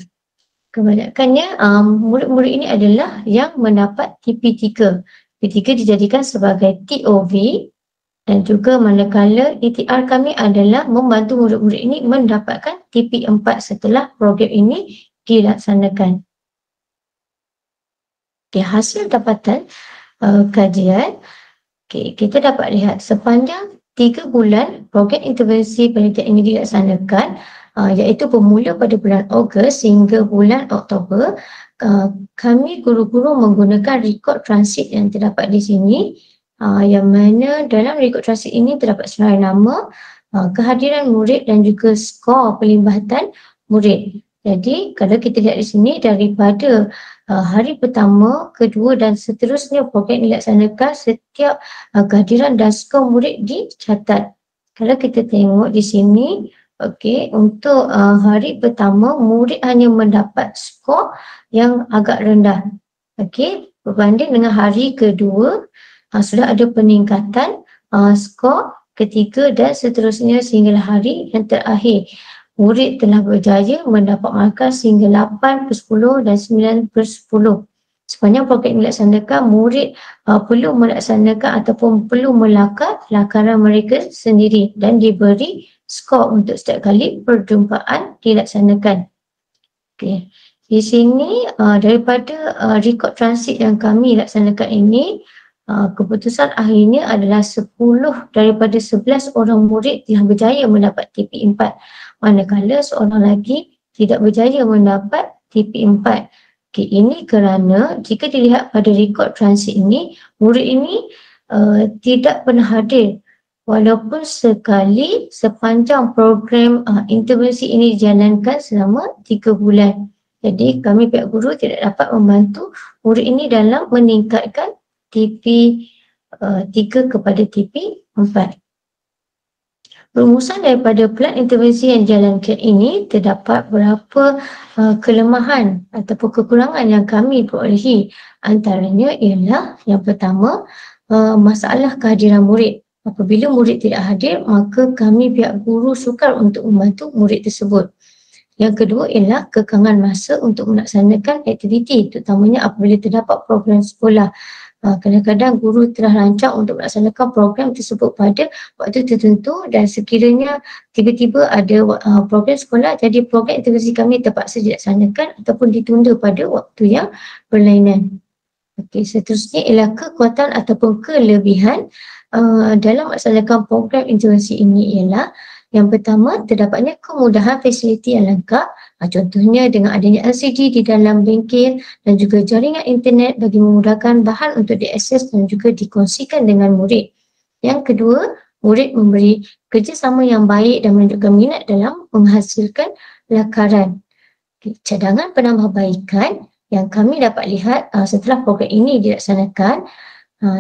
Kebanyakannya murid-murid ini adalah yang mendapat TP3. TP3 dijadikan sebagai TOV dan juga manakala ETR kami adalah membantu murid-murid ini mendapatkan TP4 setelah program ini dilaksanakan. Hasil dapatan kajian, kita dapat lihat sepanjang 3 bulan program intervensi panitia ini dilaksanakan, iaitu bermula pada bulan Ogos hingga bulan Oktober. Kami guru-guru menggunakan rekod transit yang terdapat di sini, yang mana dalam rekod transit ini terdapat senarai nama, kehadiran murid dan juga skor pelibatan murid. Jadi kalau kita lihat di sini daripada hari pertama, kedua dan seterusnya program dilaksanakan, setiap kehadiran dan skor murid dicatat. Kalau kita tengok di sini, untuk hari pertama murid hanya mendapat skor yang agak rendah. Berbanding dengan hari kedua, sudah ada peningkatan skor ketiga dan seterusnya sehingga hari yang terakhir. Murid telah berjaya mendapat markah sehingga 8/10 dan 9/10. Sepanjang program dilaksanakan, murid perlu melaksanakan ataupun perlu melakar lakaran mereka sendiri dan diberi skor untuk setiap kali perjumpaan dilaksanakan. Di sini daripada rekod transit yang kami laksanakan ini, keputusan akhirnya adalah 10 daripada 11 orang murid yang berjaya mendapat TP4, manakala seorang lagi tidak berjaya mendapat TP4. Okay, ini kerana jika dilihat pada rekod transit ini, murid ini tidak pernah hadir walaupun sekali sepanjang program intervensi ini dijalankan selama 3 bulan. Jadi kami pihak guru tidak dapat membantu murid ini dalam meningkatkan TP3 kepada TP4. Rumusan daripada plan intervensi yang dijalankan ini terdapat beberapa kelemahan ataupun kekurangan yang kami perolehi. Antaranya ialah yang pertama, masalah kehadiran murid. Apabila murid tidak hadir, maka kami pihak guru sukar untuk membantu murid tersebut. Yang kedua ialah kekangan masa untuk melaksanakan aktiviti, terutamanya apabila terdapat program sekolah. Kadang-kadang guru telah rancang untuk melaksanakan program tersebut pada waktu tertentu dan sekiranya tiba-tiba ada program sekolah, jadi program intervensi kami terpaksa dilaksanakan ataupun ditunda pada waktu yang berlainan. Okey, seterusnya ialah kekuatan ataupun kelebihan dalam melaksanakan program intervensi ini ialah yang pertama, terdapatnya kemudahan fasiliti yang lengkap. Contohnya dengan adanya LCD di dalam bengkel dan juga jaringan internet bagi memudahkan bahan untuk diakses dan juga dikongsikan dengan murid. Yang kedua, murid memberi kerjasama yang baik dan menunjukkan minat dalam menghasilkan lakaran. Cadangan penambahbaikan yang kami dapat lihat setelah program ini dilaksanakan,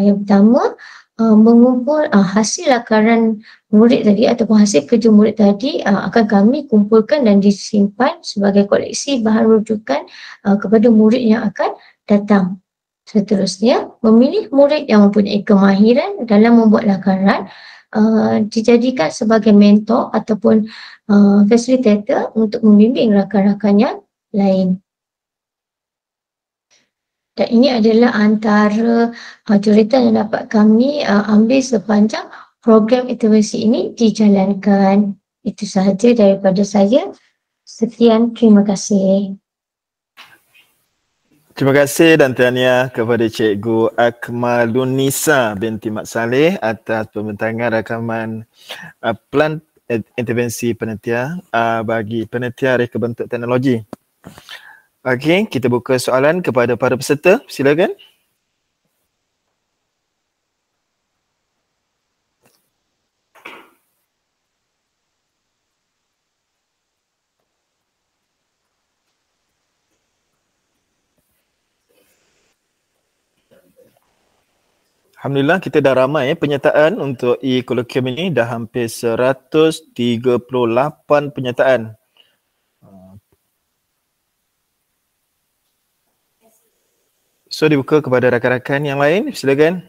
yang pertama, mengumpul hasil lakaran murid tadi ataupun hasil kerja murid tadi akan kami kumpulkan dan disimpan sebagai koleksi bahan rujukan kepada murid yang akan datang. Seterusnya, memilih murid yang mempunyai kemahiran dalam membuat lakaran dijadikan sebagai mentor ataupun fasilitator untuk membimbing rakan-rakan yang lain. Dan ini adalah antara juritan yang dapat kami ambil sepanjang program intervensi ini dijalankan. Itu sahaja daripada saya. Sekian, terima kasih. Terima kasih dan tahniah kepada Cikgu Akmalunisa binti Mat Saleh atas pembentangan rakaman plan intervensi penelitian bagi penelitian reka bentuk teknologi. Okey, kita buka soalan kepada para peserta. Silakan. Alhamdulillah kita dah ramai penyertaan untuk e-kolloquium ini, dah hampir 138 penyertaan. So dibuka kepada rakan-rakan yang lain, silakan.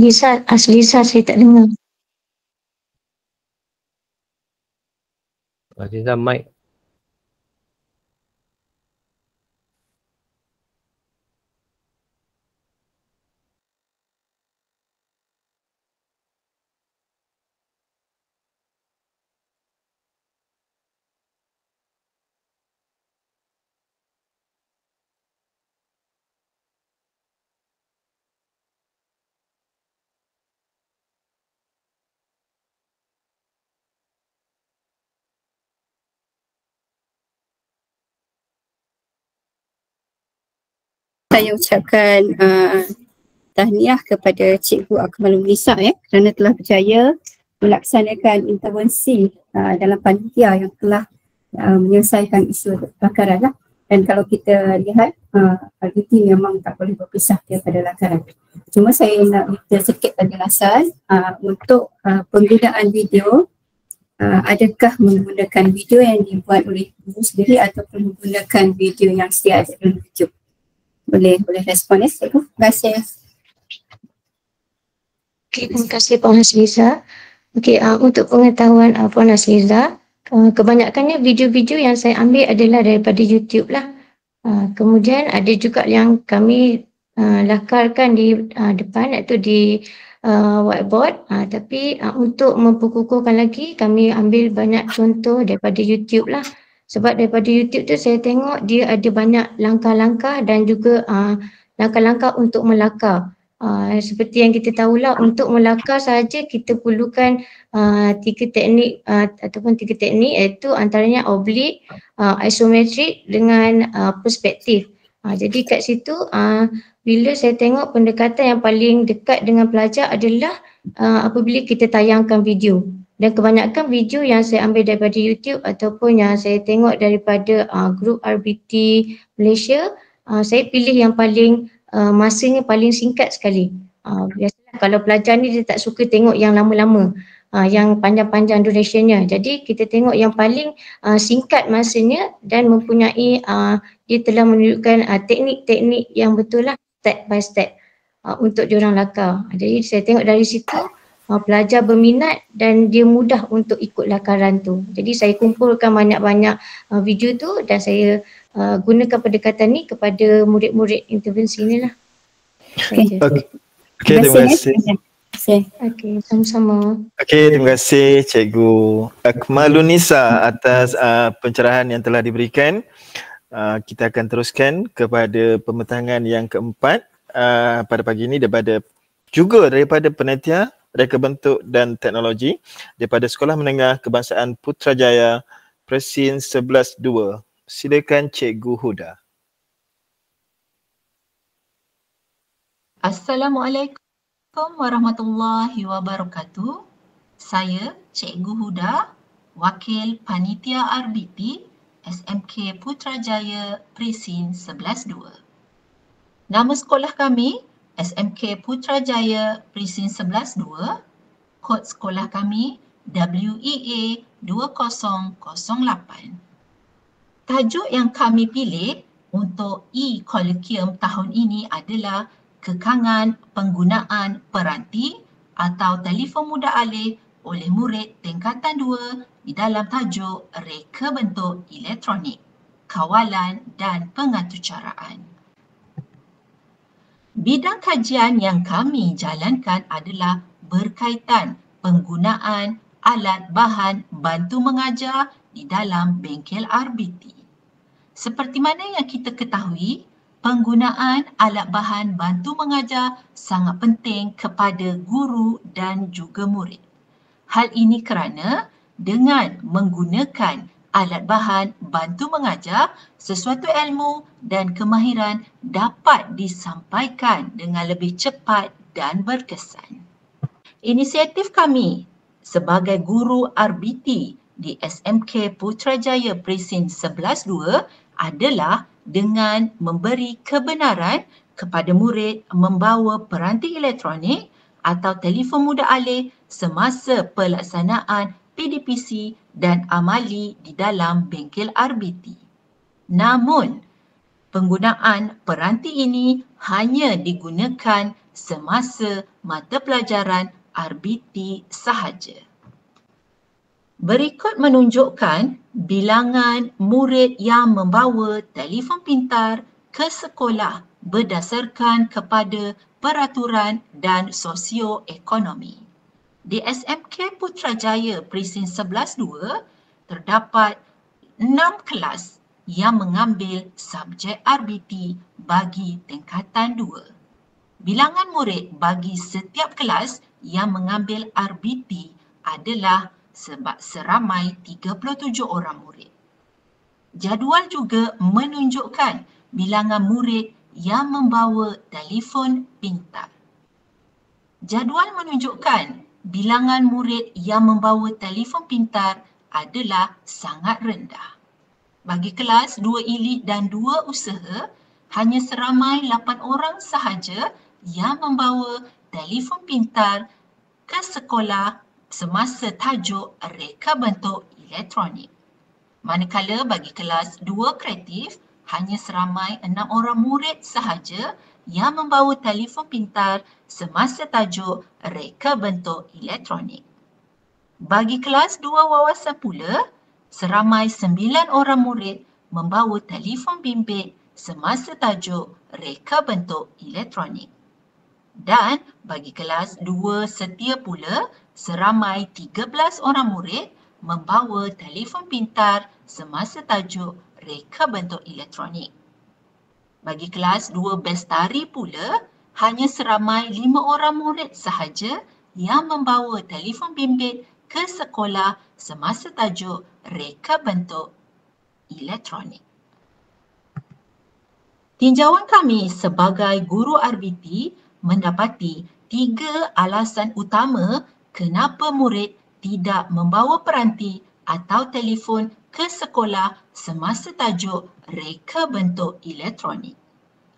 Lisa, Lisa saya tak dengar. Aziza mic. Saya ucapkan tahniah kepada Cikgu Akmalunisa kerana telah berjaya melaksanakan intervensi dalam panitia yang telah menyelesaikan isu lakaran lah. Dan kalau kita lihat RDT memang tak boleh berpisah daripada lakaran. Cuma saya nak minta sedikit penjelasan untuk penggunaan video. Adakah menggunakan video yang dibuat oleh guru sendiri ataupun menggunakan video yang sedia ada dalam YouTube? Boleh respon ya, Cikgu. Terima kasih. Okay, terima kasih Puan Hasliza. Okay, untuk pengetahuan Puan Hasliza, Kebanyakannya video-video yang saya ambil adalah daripada YouTube lah. Kemudian ada juga yang kami lakarkan di depan, iaitu di whiteboard. Tapi untuk memperkukuhkan lagi, kami ambil banyak contoh daripada YouTube lah. Sebab daripada YouTube tu saya tengok dia ada banyak langkah-langkah dan juga langkah-langkah untuk melakar. Seperti yang kita tahulah, untuk melakar saja kita perlukan tiga teknik iaitu antaranya oblique, isometrik dengan perspektif. Jadi kat situ bila saya tengok pendekatan yang paling dekat dengan pelajar adalah apabila kita tayangkan video. Dan kebanyakan video yang saya ambil daripada YouTube ataupun yang saya tengok daripada grup RBT Malaysia, saya pilih yang paling masanya paling singkat sekali. Biasalah kalau pelajar ni dia tak suka tengok yang lama-lama, yang panjang-panjang durationnya. Jadi kita tengok yang paling singkat masanya dan mempunyai dia telah menunjukkan teknik-teknik yang betul lah, step by step untuk diorang lakar. Jadi saya tengok dari situ pelajar berminat dan dia mudah untuk ikut lakaran tu. Jadi saya kumpulkan banyak-banyak video tu dan saya gunakan pendekatan ni kepada murid-murid intervensi ni lah. Okey, terima kasih. Okey, sama-sama. Okey, terima kasih Cikgu Akmalunisa atas pencerahan yang telah diberikan. Kita akan teruskan kepada pembentangan yang keempat pada pagi ini daripada penelitian reka bentuk dan teknologi daripada Sekolah Menengah Kebangsaan Putrajaya Presin 11-2. Silakan Cikgu Huda. Assalamualaikum warahmatullahi wabarakatuh. Saya Cikgu Huda, Wakil Panitia RBT SMK Putrajaya Presin 11-2. Nama sekolah kami SMK Putrajaya Presin 11-2. Kod sekolah kami WEA 2008. Tajuk yang kami pilih untuk e-Colloquium tahun ini adalah kekangan penggunaan peranti atau telefon mudah alih oleh murid tingkatan 2 di dalam tajuk reka bentuk elektronik, kawalan dan pengaturcaraan. Bidang kajian yang kami jalankan adalah berkaitan penggunaan alat bahan bantu mengajar di dalam bengkel RBT. Seperti mana yang kita ketahui, penggunaan alat bahan bantu mengajar sangat penting kepada guru dan juga murid. Hal ini kerana dengan menggunakan alat bahan bantu mengajar, sesuatu ilmu dan kemahiran dapat disampaikan dengan lebih cepat dan berkesan. Inisiatif kami sebagai guru RBT di SMK Putrajaya Presin 11-2 adalah dengan memberi kebenaran kepada murid membawa peranti elektronik atau telefon mudah alih semasa pelaksanaan PDPC dan amali di dalam bengkel RBT. Namun, penggunaan peranti ini hanya digunakan semasa mata pelajaran RBT sahaja. Berikut menunjukkan bilangan murid yang membawa telefon pintar ke sekolah berdasarkan kepada peraturan dan sosioekonomi. Di SMK Putrajaya Presin 11-2 terdapat 6 kelas yang mengambil subjek RBT bagi tingkatan 2. Bilangan murid bagi setiap kelas yang mengambil RBT adalah seramai 37 orang murid. Jadual juga menunjukkan bilangan murid yang membawa telefon pintar. Jadual menunjukkan bilangan murid yang membawa telefon pintar adalah sangat rendah. Bagi kelas 2 elit dan 2 usaha, hanya seramai 8 orang sahaja yang membawa telefon pintar ke sekolah semasa tajuk reka bentuk elektronik. Manakala bagi kelas 2 kreatif, hanya seramai 6 orang murid sahaja yang membawa telefon pintar semasa tajuk reka bentuk elektronik. Bagi kelas 2 wawasan pula, seramai 9 orang murid membawa telefon bimbit semasa tajuk reka bentuk elektronik. Dan bagi kelas 2 setia pula, seramai 13 orang murid membawa telefon pintar semasa tajuk reka bentuk elektronik. Bagi kelas 2 bestari pula, hanya seramai 5 orang murid sahaja yang membawa telefon bimbit ke sekolah semasa tajuk reka bentuk elektronik. Tinjauan kami sebagai guru RBT mendapati 3 alasan utama kenapa murid tidak membawa peranti atau telefon ke sekolah semasa tajuk reka bentuk elektronik.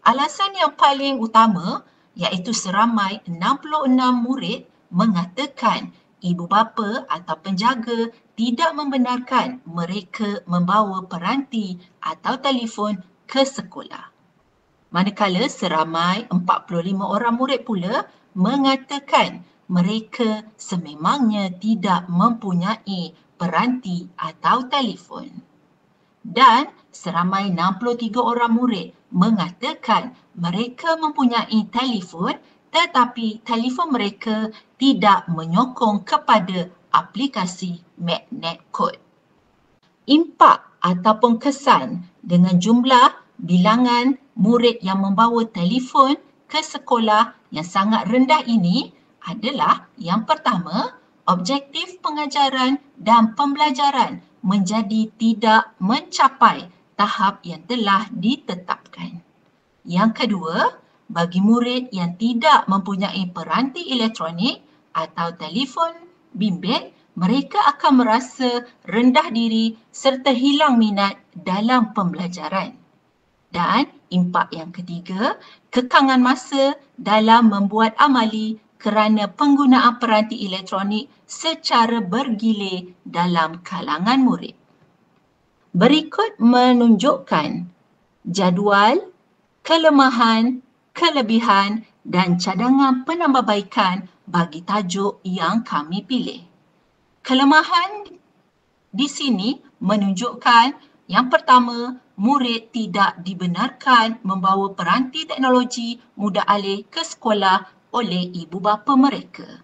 Alasan yang paling utama iaitu seramai 66 murid mengatakan ibu bapa atau penjaga tidak membenarkan mereka membawa peranti atau telefon ke sekolah. Manakala seramai 45 orang murid pula mengatakan mereka sememangnya tidak mempunyai peranti atau telefon. Dan seramai 63 orang murid mengatakan mereka mempunyai telefon tetapi telefon mereka tidak menyokong kepada aplikasi magnet code. Impak ataupun kesan dengan jumlah bilangan murid yang membawa telefon ke sekolah yang sangat rendah ini adalah yang pertama, objektif pengajaran dan pembelajaran menjadi tidak mencapai tahap yang telah ditetapkan. Yang kedua, bagi murid yang tidak mempunyai peranti elektronik atau telefon bimbit, mereka akan merasa rendah diri serta hilang minat dalam pembelajaran. Dan impak yang ketiga, kekangan masa dalam membuat amali kerana penggunaan peranti elektronik secara bergilir dalam kalangan murid. Berikut menunjukkan jadual, kelemahan, kelebihan dan cadangan penambahbaikan bagi tajuk yang kami pilih. Kelemahan di sini menunjukkan yang pertama, murid tidak dibenarkan membawa peranti teknologi mudah alih ke sekolah oleh ibu bapa mereka.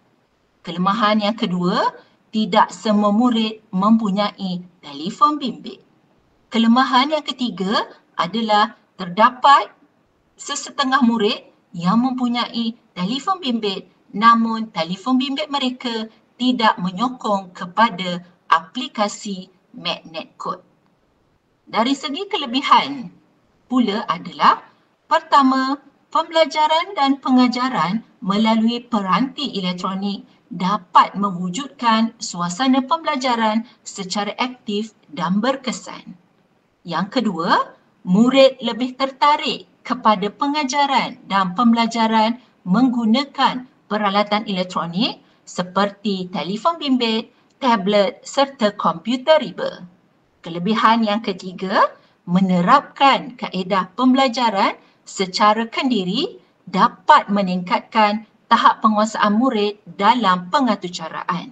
Kelemahan yang kedua, tidak semua murid mempunyai telefon bimbit. Kelemahan yang ketiga adalah terdapat sesetengah murid yang mempunyai telefon bimbit namun telefon bimbit mereka tidak menyokong kepada aplikasi magnet code. Dari segi kelebihan pula adalah pertama, pembelajaran dan pengajaran melalui peranti elektronik dapat mewujudkan suasana pembelajaran secara aktif dan berkesan. Yang kedua, murid lebih tertarik kepada pengajaran dan pembelajaran menggunakan peralatan elektronik seperti telefon bimbit, tablet serta komputer riba. Kelebihan yang ketiga, menerapkan kaedah pembelajaran secara kendiri dapat meningkatkan tahap penguasaan murid dalam pengaturcaraan.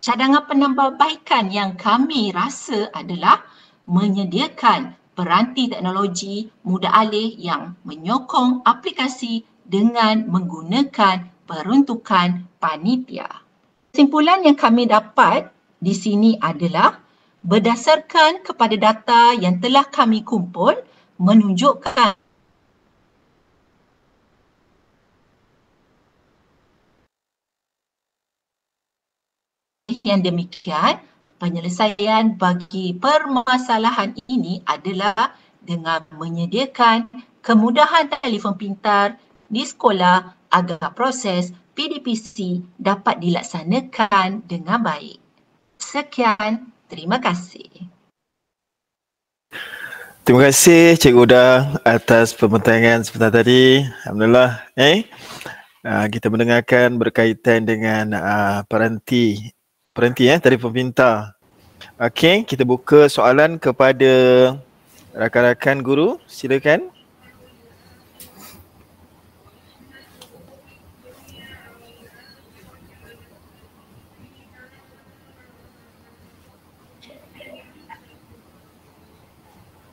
Cadangan penambahbaikan yang kami rasa adalah menyediakan peranti teknologi mudah alih yang menyokong aplikasi dengan menggunakan peruntukan panitia. Kesimpulan yang kami dapat di sini adalah berdasarkan kepada data yang telah kami kumpul menunjukkan yang demikian, penyelesaian bagi permasalahan ini adalah dengan menyediakan kemudahan telefon pintar di sekolah agar proses PDPC dapat dilaksanakan dengan baik. Sekian, terima kasih. Terima kasih Cikgu Uda atas pembentangan sebentar tadi. Alhamdulillah. Kita mendengarkan berkaitan dengan peranti telefon pintar. Okey, kita buka soalan kepada rakan-rakan guru. Silakan.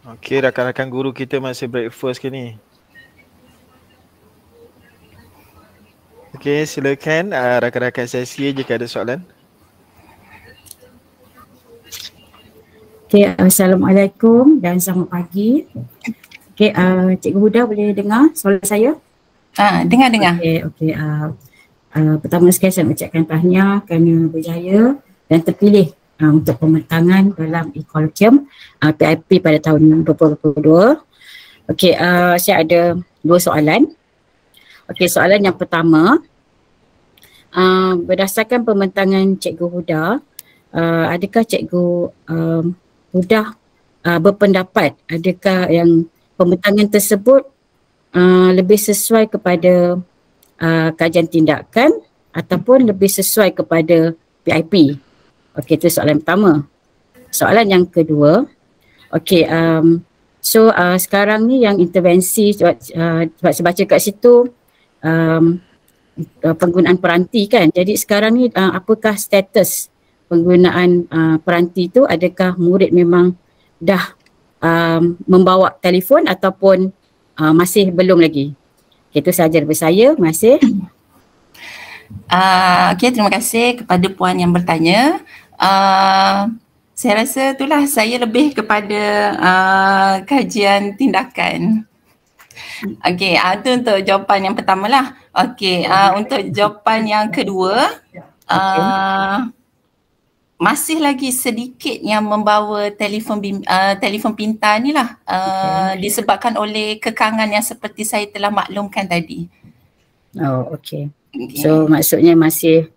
Okey, rakan-rakan guru kita masih breakfast ke ni? Okey, silakan rakan-rakan sesi jika ada soalan. Okey, Assalamualaikum dan selamat pagi. Okey, Cikgu Huda boleh dengar soalan saya? Dengar. Okey. Pertama sekali saya ucapkan tahniah kerana berjaya dan terpilih untuk pembentangan dalam e-Colloquium PIP pada tahun 2022. Okey, saya ada dua soalan. Okey, soalan yang pertama, berdasarkan pembentangan Cikgu Huda, adakah Cikgu Huda berpendapat adakah yang pembentangan tersebut lebih sesuai kepada kajian tindakan ataupun lebih sesuai kepada PIP? Okey, itu soalan pertama. Soalan yang kedua, okey, sekarang ni yang intervensi, sebab saya baca kat situ penggunaan peranti kan. Jadi sekarang ni apakah status penggunaan peranti tu? Adakah murid memang dah membawa telefon ataupun masih belum lagi? Okay, itu sahaja daripada saya. Terima kasih. Okey, terima kasih kepada puan yang bertanya. Saya rasa itulah, saya lebih kepada kajian tindakan. Okey, itu untuk jawapan yang pertama lah. Okey, untuk jawapan yang kedua, masih lagi sedikit yang membawa telefon pintar ni lah, disebabkan oleh kekangan yang seperti saya telah maklumkan tadi. Oh, okey. So maksudnya masih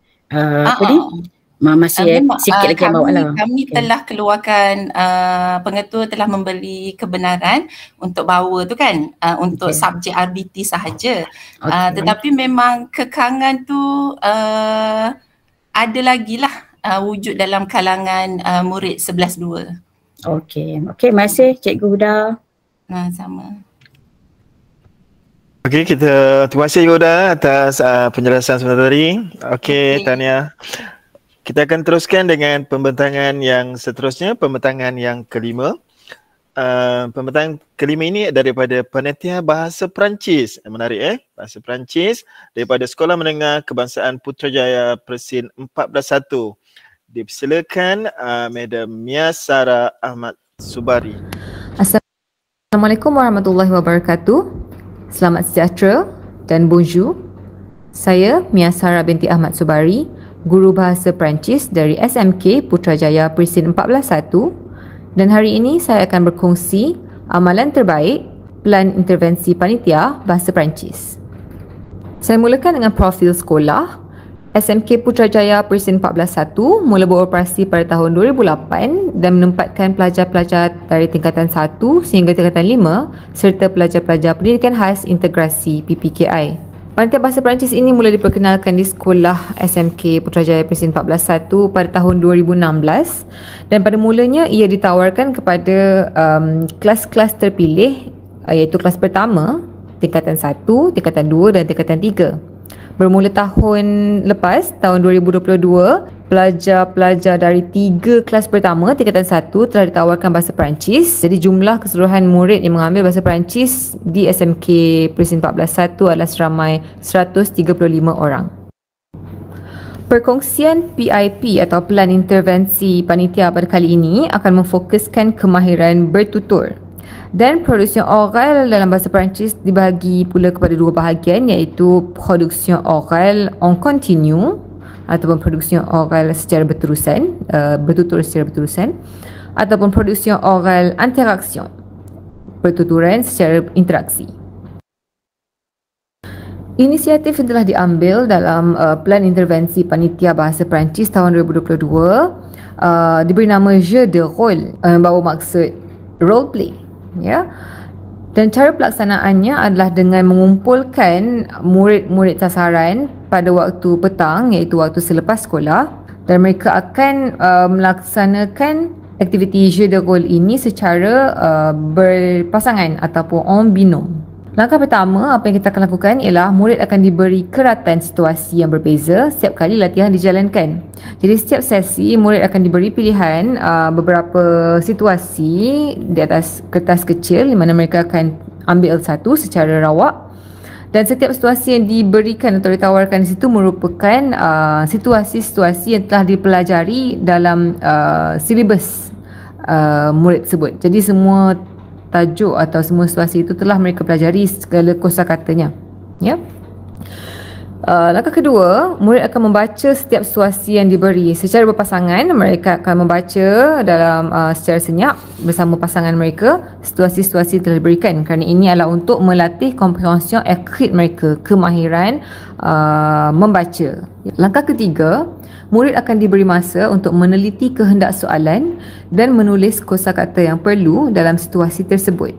masih sikit lagi yang bawa lah. Kami telah keluarkan, pengetua telah memberi kebenaran untuk bawa tu kan, untuk subjek RBT sahaja. Tetapi memang kekangan tu ada lagi lah wujud dalam kalangan murid 11-2. Okey, terima kasih Cikgu Huda. Sama. Okey, terima kasih Yoda atas penjelasan sebentar tadi. Okey, tahniah. Kita akan teruskan dengan pembentangan yang seterusnya, pembentangan yang kelima. Pembentangan kelima ini daripada Panitia Bahasa Perancis. Menarik Bahasa Perancis daripada Sekolah Menengah Kebangsaan Putrajaya Persin 14-1. Dipersilakan Madam Mia Sarah Ahmad Subari. Assalamualaikum warahmatullahi wabarakatuh. Selamat sejahtera dan bonjour. Saya Mia Sarah binti Ahmad Subari, Guru Bahasa Perancis dari SMK Putrajaya Persin 14-1, dan hari ini saya akan berkongsi amalan terbaik Pelan Intervensi Panitia Bahasa Perancis. Saya mulakan dengan profil sekolah. SMK Putrajaya Persin 14-1 mula beroperasi pada tahun 2008 dan menempatkan pelajar-pelajar dari tingkatan 1 sehingga tingkatan 5 serta pelajar-pelajar pendidikan khas integrasi PPKI. Panitia Bahasa Perancis ini mula diperkenalkan di sekolah SMK Putrajaya Persin 14-1 pada tahun 2016 dan pada mulanya ia ditawarkan kepada kelas-kelas terpilih, iaitu kelas pertama, tingkatan 1, tingkatan 2 dan tingkatan 3. Bermula tahun lepas, tahun 2022, pelajar-pelajar dari 3 kelas pertama tingkatan 1 telah ditawarkan bahasa Perancis. Jadi jumlah keseluruhan murid yang mengambil bahasa Perancis di SMK Persin 14-1 adalah seramai 135 orang. Perkongsian PIP atau Pelan Intervensi Panitia pada kali ini akan memfokuskan kemahiran bertutur. Dan produksi oral dalam bahasa Perancis dibahagi pula kepada dua bahagian, iaitu produksi oral en continu ataupun produksi oral secara berterusan, bertutur secara berterusan, ataupun produksi oral interaction, pertuturan secara interaksi. Inisiatif yang telah diambil dalam Pelan Intervensi Panitia Bahasa Perancis tahun 2022 diberi nama Jeu de Rôle, membawa maksud role play. Ya. Dan cara pelaksanaannya adalah dengan mengumpulkan murid-murid sasaran pada waktu petang, iaitu waktu selepas sekolah, dan mereka akan melaksanakan aktiviti jeu de rôle ini secara berpasangan ataupun en binôme. Langkah pertama, apa yang kita akan lakukan ialah murid akan diberi keratan situasi yang berbeza setiap kali latihan dijalankan. Jadi setiap sesi, murid akan diberi pilihan beberapa situasi di atas kertas kecil di mana mereka akan ambil satu secara rawak, dan setiap situasi yang diberikan atau ditawarkan di situ merupakan situasi-situasi yang telah dipelajari dalam silibus murid tersebut. Jadi semua tajuk atau semua situasi itu telah mereka pelajari segala kosakatanya. Ya. Langkah kedua, murid akan membaca setiap situasi yang diberi secara berpasangan. Mereka akan membaca dalam secara senyap bersama pasangan mereka situasi-situasi yang telah diberikan, kerana ini adalah untuk melatih komprehension akrit mereka, kemahiran membaca. Langkah ketiga, murid akan diberi masa untuk meneliti kehendak soalan dan menulis kosakata yang perlu dalam situasi tersebut.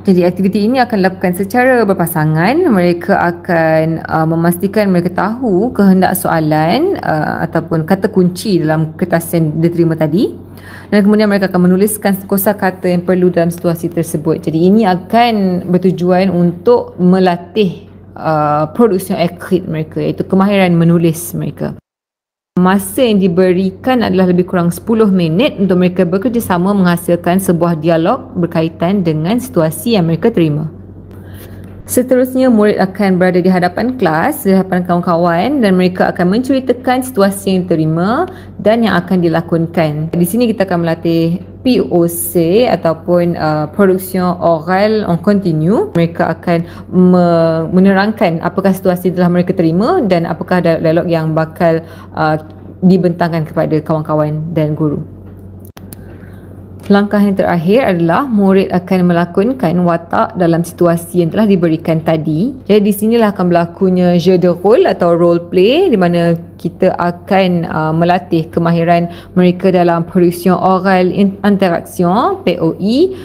Jadi aktiviti ini akan dilakukan secara berpasangan. Mereka akan memastikan mereka tahu kehendak soalan ataupun kata kunci dalam kertas yang diterima tadi, dan kemudian mereka akan menuliskan kosakata yang perlu dalam situasi tersebut. Jadi ini akan bertujuan untuk melatih produksi akrit mereka, iaitu kemahiran menulis mereka. Masa yang diberikan adalah lebih kurang 10 minit untuk mereka bekerjasama menghasilkan sebuah dialog berkaitan dengan situasi yang mereka terima. Seterusnya, murid akan berada di hadapan kelas, di hadapan kawan-kawan, dan mereka akan menceritakan situasi yang diterima dan yang akan dilakonkan. Di sini kita akan melatih POC ataupun production oral en continu. Mereka akan menerangkan apakah situasi telah mereka terima dan apakah dialog yang bakal dibentangkan kepada kawan-kawan dan guru. Langkah yang terakhir adalah murid akan melakonkan watak dalam situasi yang telah diberikan tadi. Jadi di sinilah akan berlakunya jeu de rôle atau role play, di mana kita akan melatih kemahiran mereka dalam production oral interaction POI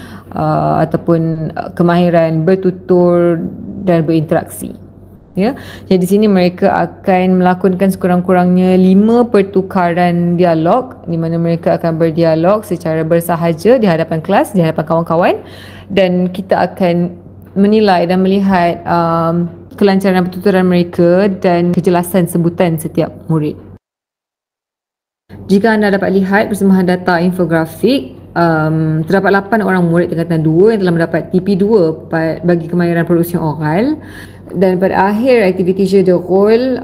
ataupun kemahiran bertutur dan berinteraksi. Ya. Jadi di sini mereka akan melakonkan sekurang-kurangnya 5 pertukaran dialog, di mana mereka akan berdialog secara bersahaja di hadapan kelas, di hadapan kawan-kawan, dan kita akan menilai dan melihat kelancaran pertuturan mereka dan kejelasan sebutan setiap murid. Jika anda dapat lihat persembahan data infografik, terdapat 8 orang murid tingkatan 2 yang telah mendapat TP2 bagi kemahiran produksi oral. Dan pada akhir aktiviti jeu de rôle,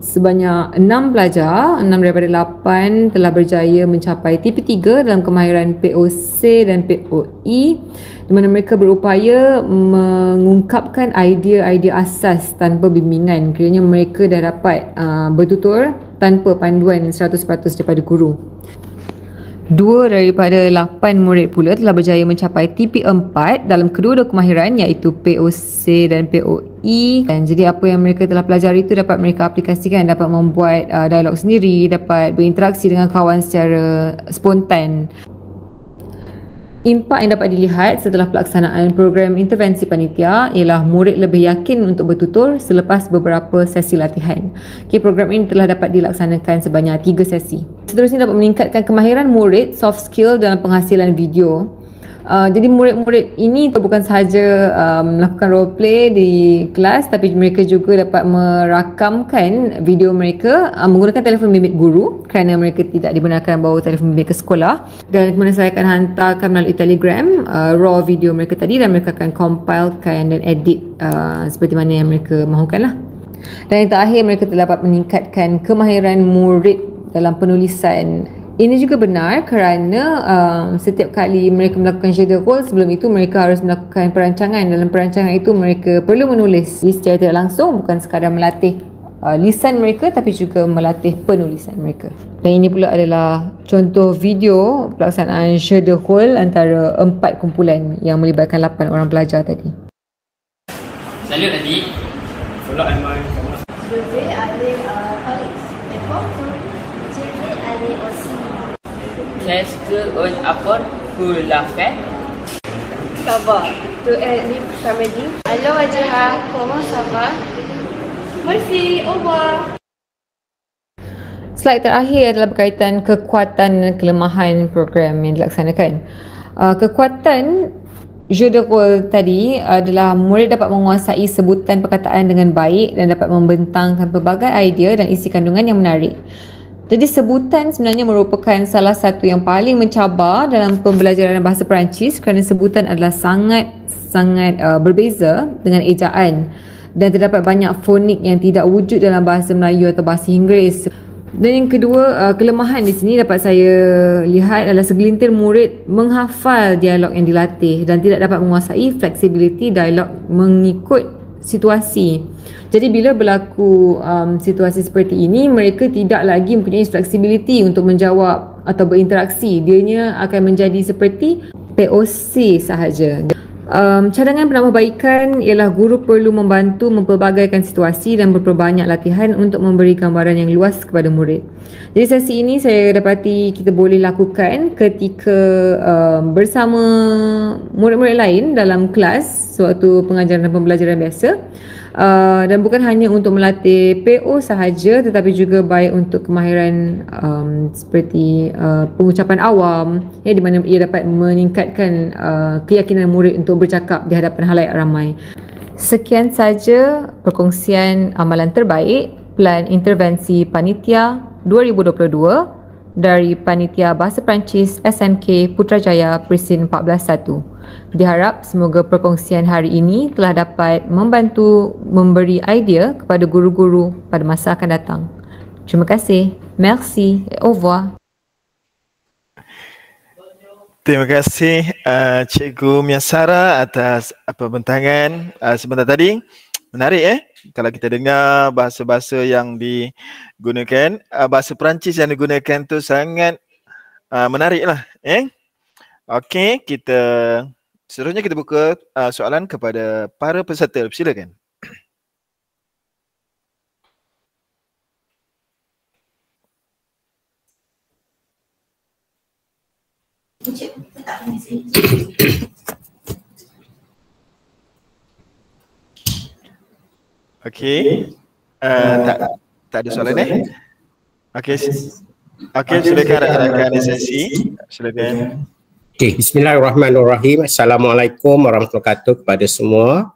sebanyak 6 pelajar, 6 daripada 8 telah berjaya mencapai TP3 dalam kemahiran POC dan POE, di mana mereka berupaya mengungkapkan idea-idea asas tanpa bimbingan. Kiranya mereka dah dapat bertutur tanpa panduan 100% daripada guru. 2 daripada 8 murid pula telah berjaya mencapai TP4 dalam kedua-dua kemahiran, iaitu POC dan POE. Dan jadi apa yang mereka telah pelajari itu dapat mereka aplikasikan, dapat membuat dialog sendiri, dapat berinteraksi dengan kawan secara spontan. Impak yang dapat dilihat setelah pelaksanaan program intervensi panitia ialah murid lebih yakin untuk bertutur selepas beberapa sesi latihan. Program ini telah dapat dilaksanakan sebanyak 3 sesi. Seterusnya dapat meningkatkan kemahiran murid soft skill dalam penghasilan video. Jadi murid-murid ini bukan sahaja melakukan role play di kelas, tapi mereka juga dapat merakamkan video mereka menggunakan telefon bimbit guru, kerana mereka tidak dibenarkan bawa telefon bimbit ke sekolah, dan kemudian saya akan hantarkan melalui Telegram raw video mereka tadi, dan mereka akan compilekan dan edit seperti mana yang mereka mahukanlah. Dan yang terakhir, mereka telah dapat meningkatkan kemahiran murid dalam penulisan. Ini juga benar kerana setiap kali mereka melakukan jeu de rôle, sebelum itu mereka harus melakukan perancangan. Dalam perancangan itu mereka perlu menulis secara tidak langsung, bukan sekadar melatih lisan mereka, tapi juga melatih penulisan mereka. Dan ini pula adalah contoh video pelaksanaan jeu de rôle antara 4 kumpulan yang melibatkan 8 orang pelajar tadi. Salut adik. Follow Aiman. Je vais aller à Paris. Et toi? Je vais aller aussi. Qu'est-ce qu'on apporte pour la fête? Ça va. Tu es libre samedi? Allô Adjira, comment ça va? Merci, au revoir. Slide terakhir adalah berkaitan kekuatan dan kelemahan program yang dilaksanakan. Kekuatan jeu de rôle tadi adalah murid dapat menguasai sebutan perkataan dengan baik dan dapat membentangkan pelbagai idea dan isi kandungan yang menarik. Jadi sebutan sebenarnya merupakan salah satu yang paling mencabar dalam pembelajaran bahasa Perancis kerana sebutan adalah sangat berbeza dengan ejaan dan terdapat banyak fonik yang tidak wujud dalam bahasa Melayu atau bahasa Inggeris. Dan yang kedua, kelemahan di sini dapat saya lihat adalah segelintir murid menghafal dialog yang dilatih dan tidak dapat menguasai fleksibiliti dialog mengikut situasi. Jadi bila berlaku situasi seperti ini, mereka tidak lagi mempunyai fleksibiliti untuk menjawab atau berinteraksi. Dianya akan menjadi seperti POC sahaja. Cadangan penambahbaikan ialah guru perlu membantu mempelbagaikan situasi dan berperbanyak latihan untuk memberi gambaran yang luas kepada murid. Jadi sesi ini saya dapati kita boleh lakukan ketika bersama murid-murid lain dalam kelas sewaktu pengajaran dan pembelajaran biasa. Dan bukan hanya untuk melatih PO sahaja tetapi juga baik untuk kemahiran seperti pengucapan awam di mana ia dapat meningkatkan keyakinan murid untuk bercakap di hadapan halayak ramai. Sekian saja perkongsian amalan terbaik Plan Intervensi Panitia 2022 dari Panitia Bahasa Perancis SMK Putrajaya Presin 14-1. Diharap semoga perkongsian hari ini telah dapat membantu memberi idea kepada guru-guru pada masa akan datang. Terima kasih. Merci. Au revoir. Terima kasih Cikgu Miasara atas pembentangan sebentar tadi. Menarik kalau kita dengar bahasa-bahasa yang digunakan, bahasa Perancis yang digunakan tu sangat menarik lah. Okey, seterusnya kita buka soalan kepada para peserta. Silakan. Okey. Tak ada soalan Okey. Okey, silakan rakan-rakan sesi. Silakan. Okay, bismillahirrahmanirrahim. Assalamualaikum warahmatullahi wabarakatuh kepada semua.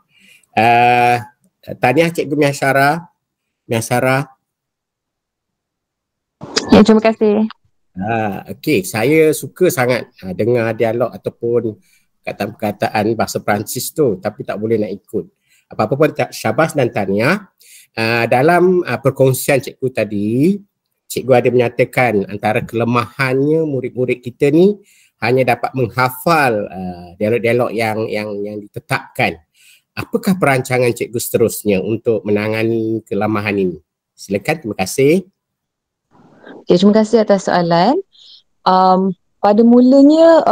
Tahniah Cikgu Miasara. Ya, terima kasih. Okey, saya suka sangat dengar dialog ataupun perkataan bahasa Perancis tu, tapi tak boleh nak ikut. Apa-apa pun syabas dan tahniah. Dalam perkongsian cikgu tadi, cikgu ada menyatakan antara kelemahannya murid-murid kita ni hanya dapat menghafal dialog-dialog yang ditetapkan. Apakah perancangan cikgu seterusnya untuk menangani kelemahan ini? Silakan, terima kasih. Okay, terima kasih atas soalan. Pada mulanya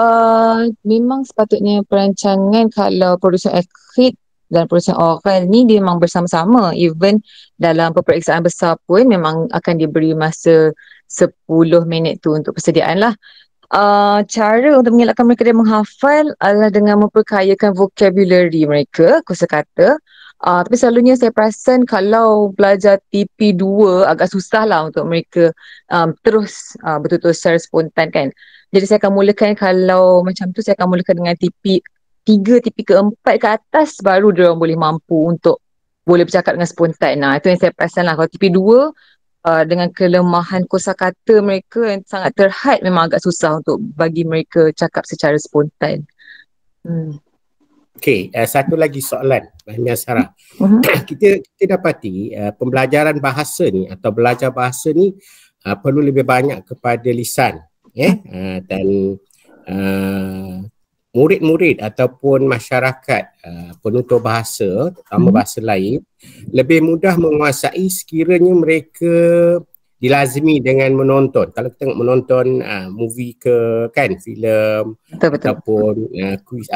memang sepatutnya perancangan kalau produsen akrit dan produsen oral ni dia memang bersama-sama. Even dalam peperiksaan besar pun memang akan diberi masa 10 minit tu untuk persediaan lah. Cara untuk mengelakkan mereka dia menghafal adalah dengan memperkayakan vocabulary mereka, kosakata. Tapi selalunya saya perasan kalau belajar TP2 agak susah lah untuk mereka terus betul-betul secara spontan kan. Jadi saya akan mulakan kalau macam tu saya akan mulakan dengan TP3, TP ke-4 ke atas baru dia orang boleh mampu untuk boleh bercakap dengan spontan. Itu yang saya perasan lah. Kalau TP2 dengan kelemahan kosakata mereka yang sangat terhad memang agak susah untuk bagi mereka cakap secara spontan. Okey, satu lagi soalan Miasara. Kita dapati pembelajaran bahasa ni atau belajar bahasa ni perlu lebih banyak kepada lisan dan murid-murid ataupun masyarakat penutur bahasa, terutama bahasa lain, lebih mudah menguasai sekiranya mereka dilazimi dengan menonton. Kalau kita tengok menonton movie ke kan, filem ataupun kuis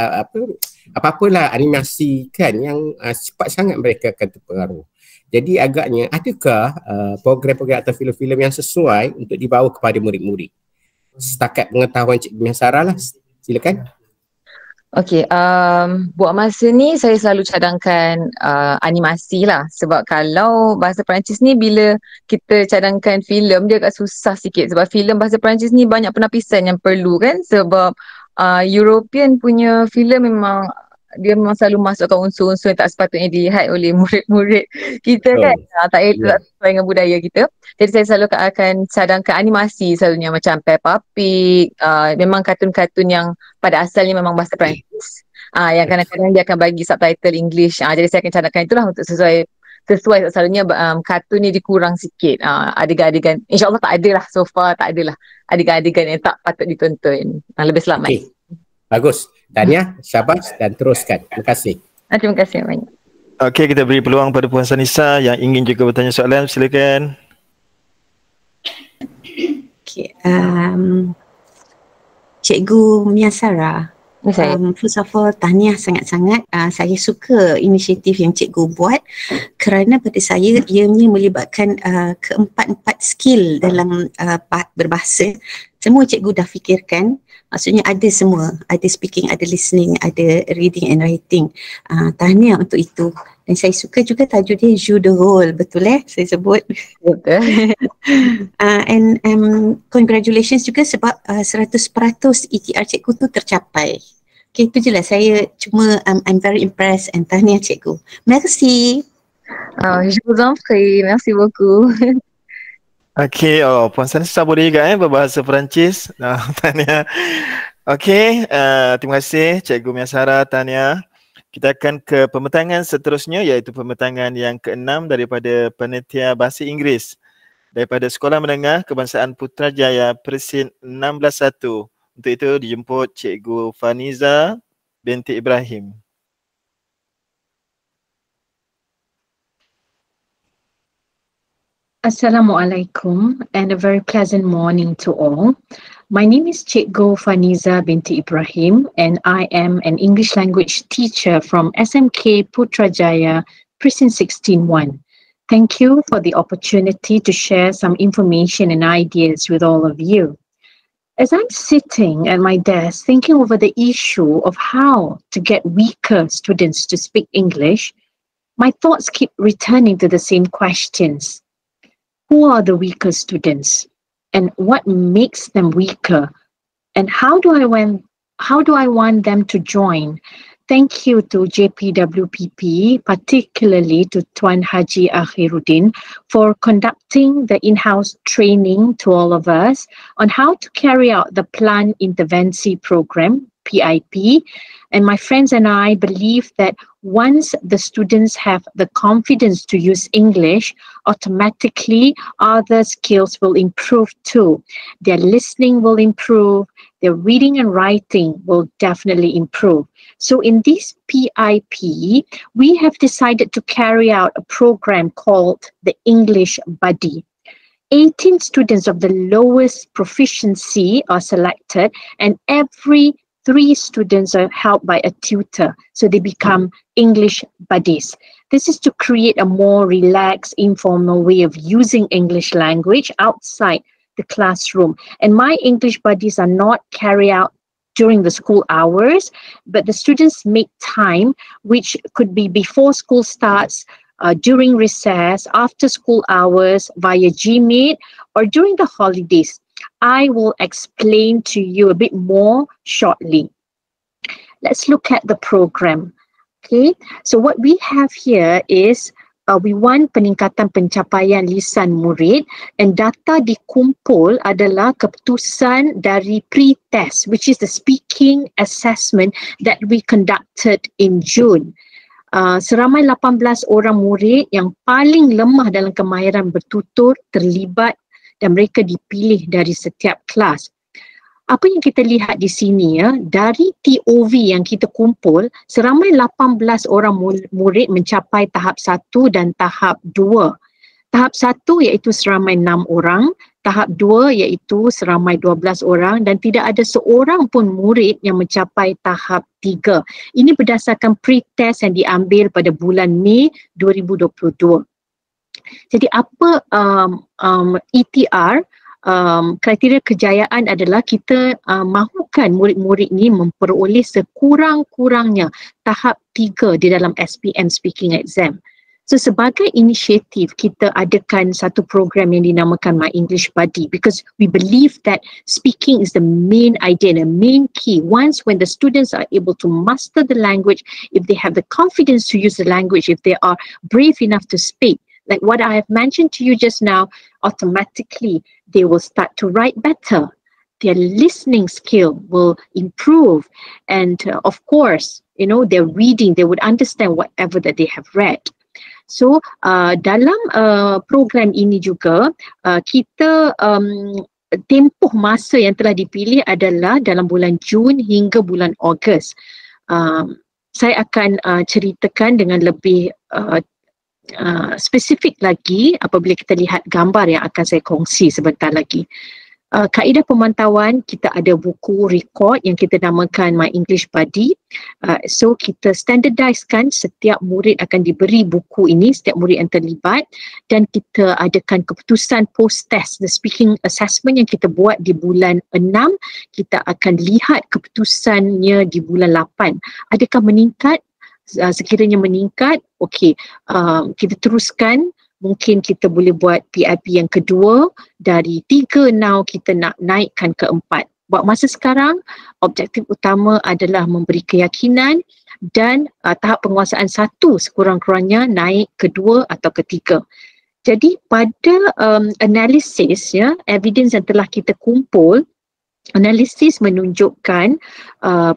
apa-apalah animasi kan yang cepat sangat mereka akan terpengaruh. Jadi agaknya adakah program-program atau filem-filem yang sesuai untuk dibawa kepada murid-murid? Setakat pengetahuan Cikgu Miasara lah. Silakan. Okey, buat masa ni saya selalu cadangkan animasi lah. Sebab kalau bahasa Perancis ni bila kita cadangkan filem dia agak susah sikit. Sebab filem bahasa Perancis ni banyak penapisan yang perlu kan. Sebab European punya filem memang dia memang selalu masukkan unsur-unsur yang tak sepatutnya dilihat oleh murid-murid kita kan. Tak sesuai dengan budaya kita. Jadi saya selalu akan cadangkan animasi selalunya macam Peppa Pig, memang kartun-kartun yang pada asalnya memang bahasa Perancis. Yang kadang-kadang dia akan bagi subtitle English. Jadi saya akan cadangkan itulah untuk sesuai selalunya kartun ni dikurang sikit. Adegan-adegan, insyaAllah tak ada lah, so far tak ada lah adegan-adegan yang tak patut ditonton. Lebih selamat. Okay. Bagus. Tahniah, syabas dan teruskan. Terima kasih. Terima kasih banyak. Okey, kita beri peluang pada Puan Sanisa yang ingin juga bertanya soalan. Silakan. Okay, Cikgu Miasara. First of all, tahniah sangat-sangat. Saya suka inisiatif yang cikgu buat kerana pada saya ianya melibatkan keempat-empat skill dalam berbahasa. Semua cikgu dah fikirkan. Maksudnya ada semua. Ada speaking, ada listening, ada reading and writing. Tahniah untuk itu. Dan saya suka juga tajuk dia Joue de rôle. Betul saya sebut? Betul. And congratulations juga sebab 100% ETR cikgu tu tercapai. Okay, itu je lah. Saya cuma I'm very impressed and tahniah cikgu. Merci. Je vous en prie. Merci beaucoup. Okey, Puan Sanisa boleh juga berbahasa Perancis. Tahniah. Okey, terima kasih Cikgu Miasara, tahniah. Kita akan ke pemetangan seterusnya iaitu pemetangan yang ke-6 daripada Panitia Bahasa Inggeris daripada Sekolah Menengah Kebangsaan Putrajaya Persin 16-1. Untuk itu dijemput Cikgu Faniza binti Ibrahim. Assalamualaikum and a very pleasant morning to all. My name is Cikgu Faniza binti Ibrahim and I am an English language teacher from SMK Putrajaya Precinct 16-1. Thank you for the opportunity to share some information and ideas with all of you. As I'm sitting at my desk thinking over the issue of how to get weaker students to speak English, my thoughts keep returning to the same questions. Who are the weaker students and what makes them weaker, and how do I want them to join? Thank you to JPWPP, particularly to Tuan Haji Akhiruddin, for conducting the in-house training to all of us on how to carry out the Plan Intervensi Program, PIP. And my friends and I believe that once the students have the confidence to use English, automatically other skills will improve too. Their listening will improve, their reading and writing will definitely improve. So in this PIP, we have decided to carry out a program called the English Buddy. 18 students of the lowest proficiency are selected, and every 3 students are helped by a tutor, so they become English buddies. This is to create a more relaxed, informal way of using English language outside the classroom. And my English buddies are not carried out during the school hours, but the students make time, which could be before school starts, during recess, after school hours, via Gmeet, or during the holidays. I will explain to you a bit more shortly. Let's look at the program. Okay, so what we have here is we want peningkatan pencapaian lisan murid, and data dikumpul adalah keputusan dari pre-test, which is the speaking assessment that we conducted in June. Seramai 18 orang murid yang paling lemah dalam kemahiran bertutur terlibat dan mereka dipilih dari setiap kelas. Apa yang kita lihat di sini dari TOV yang kita kumpul, seramai 18 orang murid mencapai tahap 1 dan tahap 2. Tahap 1 iaitu seramai 6 orang, tahap 2 iaitu seramai 12 orang, dan tidak ada seorang pun murid yang mencapai tahap 3. Ini berdasarkan pre-test yang diambil pada bulan Mei 2022. Jadi apa ETR, kriteria kejayaan adalah kita mahukan murid-murid ni memperoleh sekurang-kurangnya tahap 3 di dalam SPM Speaking Exam. So sebagai inisiatif, kita adakan satu program yang dinamakan My English Buddy because we believe that speaking is the main idea and the main key. Once when the students are able to master the language, if they have the confidence to use the language, if they are brave enough to speak, like what I have mentioned to you just now, automatically they will start to write better. Their listening skill will improve, and of course, you know, their reading, they would understand whatever that they have read. So dalam program ini juga kita tempoh masa yang telah dipilih adalah dalam bulan Jun hingga bulan Ogos. Saya akan ceritakan dengan lebih spesifik lagi apabila kita lihat gambar yang akan saya kongsi sebentar lagi. Kaedah pemantauan, kita ada buku rekod yang kita namakan My English Buddy. So kita standardizekan, setiap murid akan diberi buku ini, setiap murid yang terlibat, dan kita adakan keputusan post-test, the speaking assessment yang kita buat di bulan 6, kita akan lihat keputusannya di bulan 8. Adakah meningkat? Sekiranya meningkat, okey, kita teruskan. Mungkin kita boleh buat PIP yang kedua, dari 3 now kita nak naikkan ke 4. Buat masa sekarang, objektif utama adalah memberi keyakinan dan tahap penguasaan 1 sekurang-kurangnya naik ke 2 atau ke 3. Jadi pada analisis, ya, evidence yang telah kita kumpul, analisis menunjukkan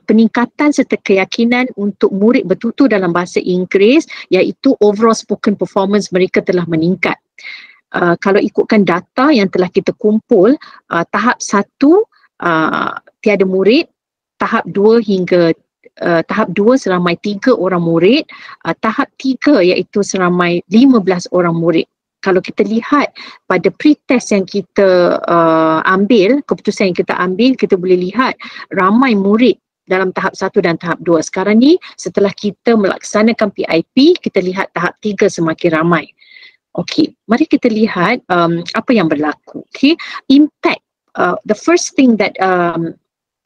peningkatan serta keyakinan untuk murid bertutur dalam bahasa Inggeris, iaitu overall spoken performance mereka telah meningkat. Kalau ikutkan data yang telah kita kumpul, tahap 1 tiada murid, tahap 2 hingga tahap 2 seramai 3 orang murid, tahap 3 iaitu seramai 15 orang murid. Kalau kita lihat pada pretest yang kita ambil, keputusan yang kita ambil, kita boleh lihat ramai murid dalam tahap 1 dan tahap 2. Sekarang ni setelah kita melaksanakan PIP, kita lihat tahap 3 semakin ramai. Okey, mari kita lihat apa yang berlaku. Okay, impact. The first thing that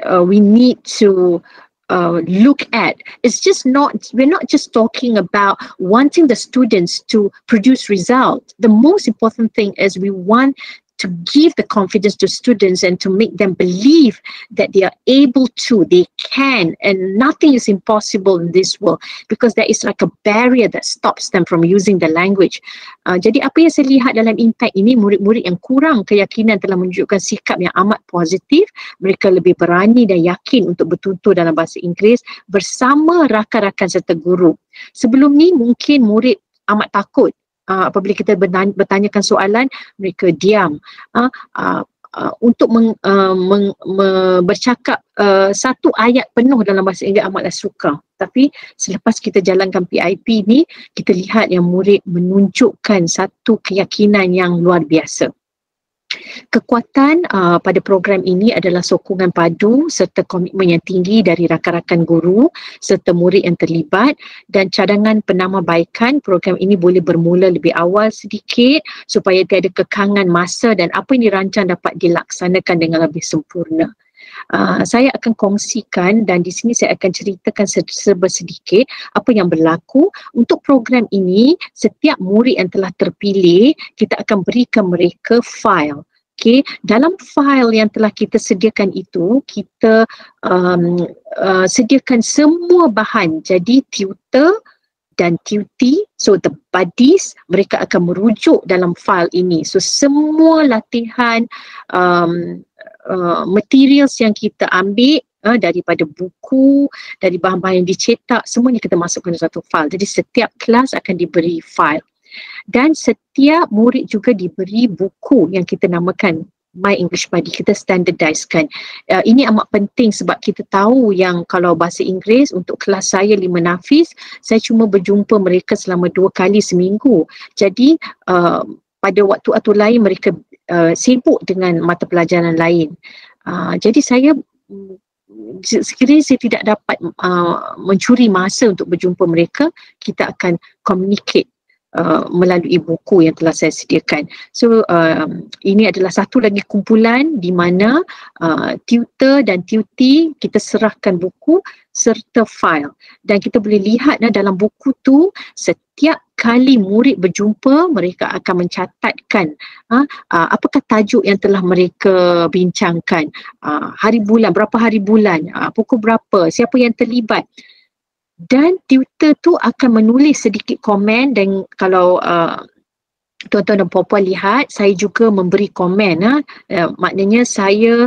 we need to look at is just we're not just talking about wanting the students to produce results. The most important thing is we want to give the confidence to students and to make them believe that they are able to, they can, and nothing is impossible in this world, because there is like a barrier that stops them from using the language. Jadi apa yang saya lihat dalam impact ini, murid-murid yang kurang keyakinan telah menunjukkan sikap yang amat positif. Mereka lebih berani dan yakin untuk bertutur dalam bahasa Inggeris bersama rakan-rakan serta guru. Sebelum ni mungkin murid amat takut. Apabila kita bertanyakan soalan, mereka diam. Untuk bercakap satu ayat penuh dalam bahasa Inggeris amatlah sukar. Tapi selepas kita jalankan PIP ni, kita lihat yang murid menunjukkan satu keyakinan yang luar biasa. Kekuatan pada program ini adalah sokongan padu serta komitmen yang tinggi dari rakan-rakan guru serta murid yang terlibat, dan cadangan penambahbaikan program ini boleh bermula lebih awal sedikit supaya tiada kekangan masa dan apa yang dirancang dapat dilaksanakan dengan lebih sempurna. Saya akan kongsikan dan di sini saya akan ceritakan serba sedikit apa yang berlaku. Untuk program ini, setiap murid yang telah terpilih, kita akan berikan mereka file. Okay, dalam file yang telah kita sediakan itu, kita sediakan semua bahan. Jadi tutor dan tutee, so the buddies, mereka akan merujuk dalam file ini. So semua latihan, materials yang kita ambil daripada buku, dari bahan-bahan yang dicetak, semuanya kita masukkan dalam satu file. Jadi setiap kelas akan diberi file. Dan setiap murid juga diberi buku yang kita namakan My English Buddy. Kita standardizekan. Ini amat penting sebab kita tahu yang kalau bahasa Inggeris untuk kelas saya 5 nafis, saya cuma berjumpa mereka selama 2 kali seminggu. Jadi pada waktu-waktu lain mereka sibuk dengan mata pelajaran lain. Jadi saya sekiranya saya tidak dapat mencuri masa untuk berjumpa mereka, kita akan communicate melalui buku yang telah saya sediakan. So ini adalah satu lagi kumpulan di mana tutor dan tutee kita serahkan buku serta file, dan kita boleh lihat dalam buku tu setiap sekali murid berjumpa, mereka akan mencatatkan apakah tajuk yang telah mereka bincangkan, hari bulan, berapa hari bulan, pukul berapa, siapa yang terlibat. Dan tutor tu akan menulis sedikit komen, dan kalau tuan-tuan dan puan-puan lihat, saya juga memberi komen. Maknanya saya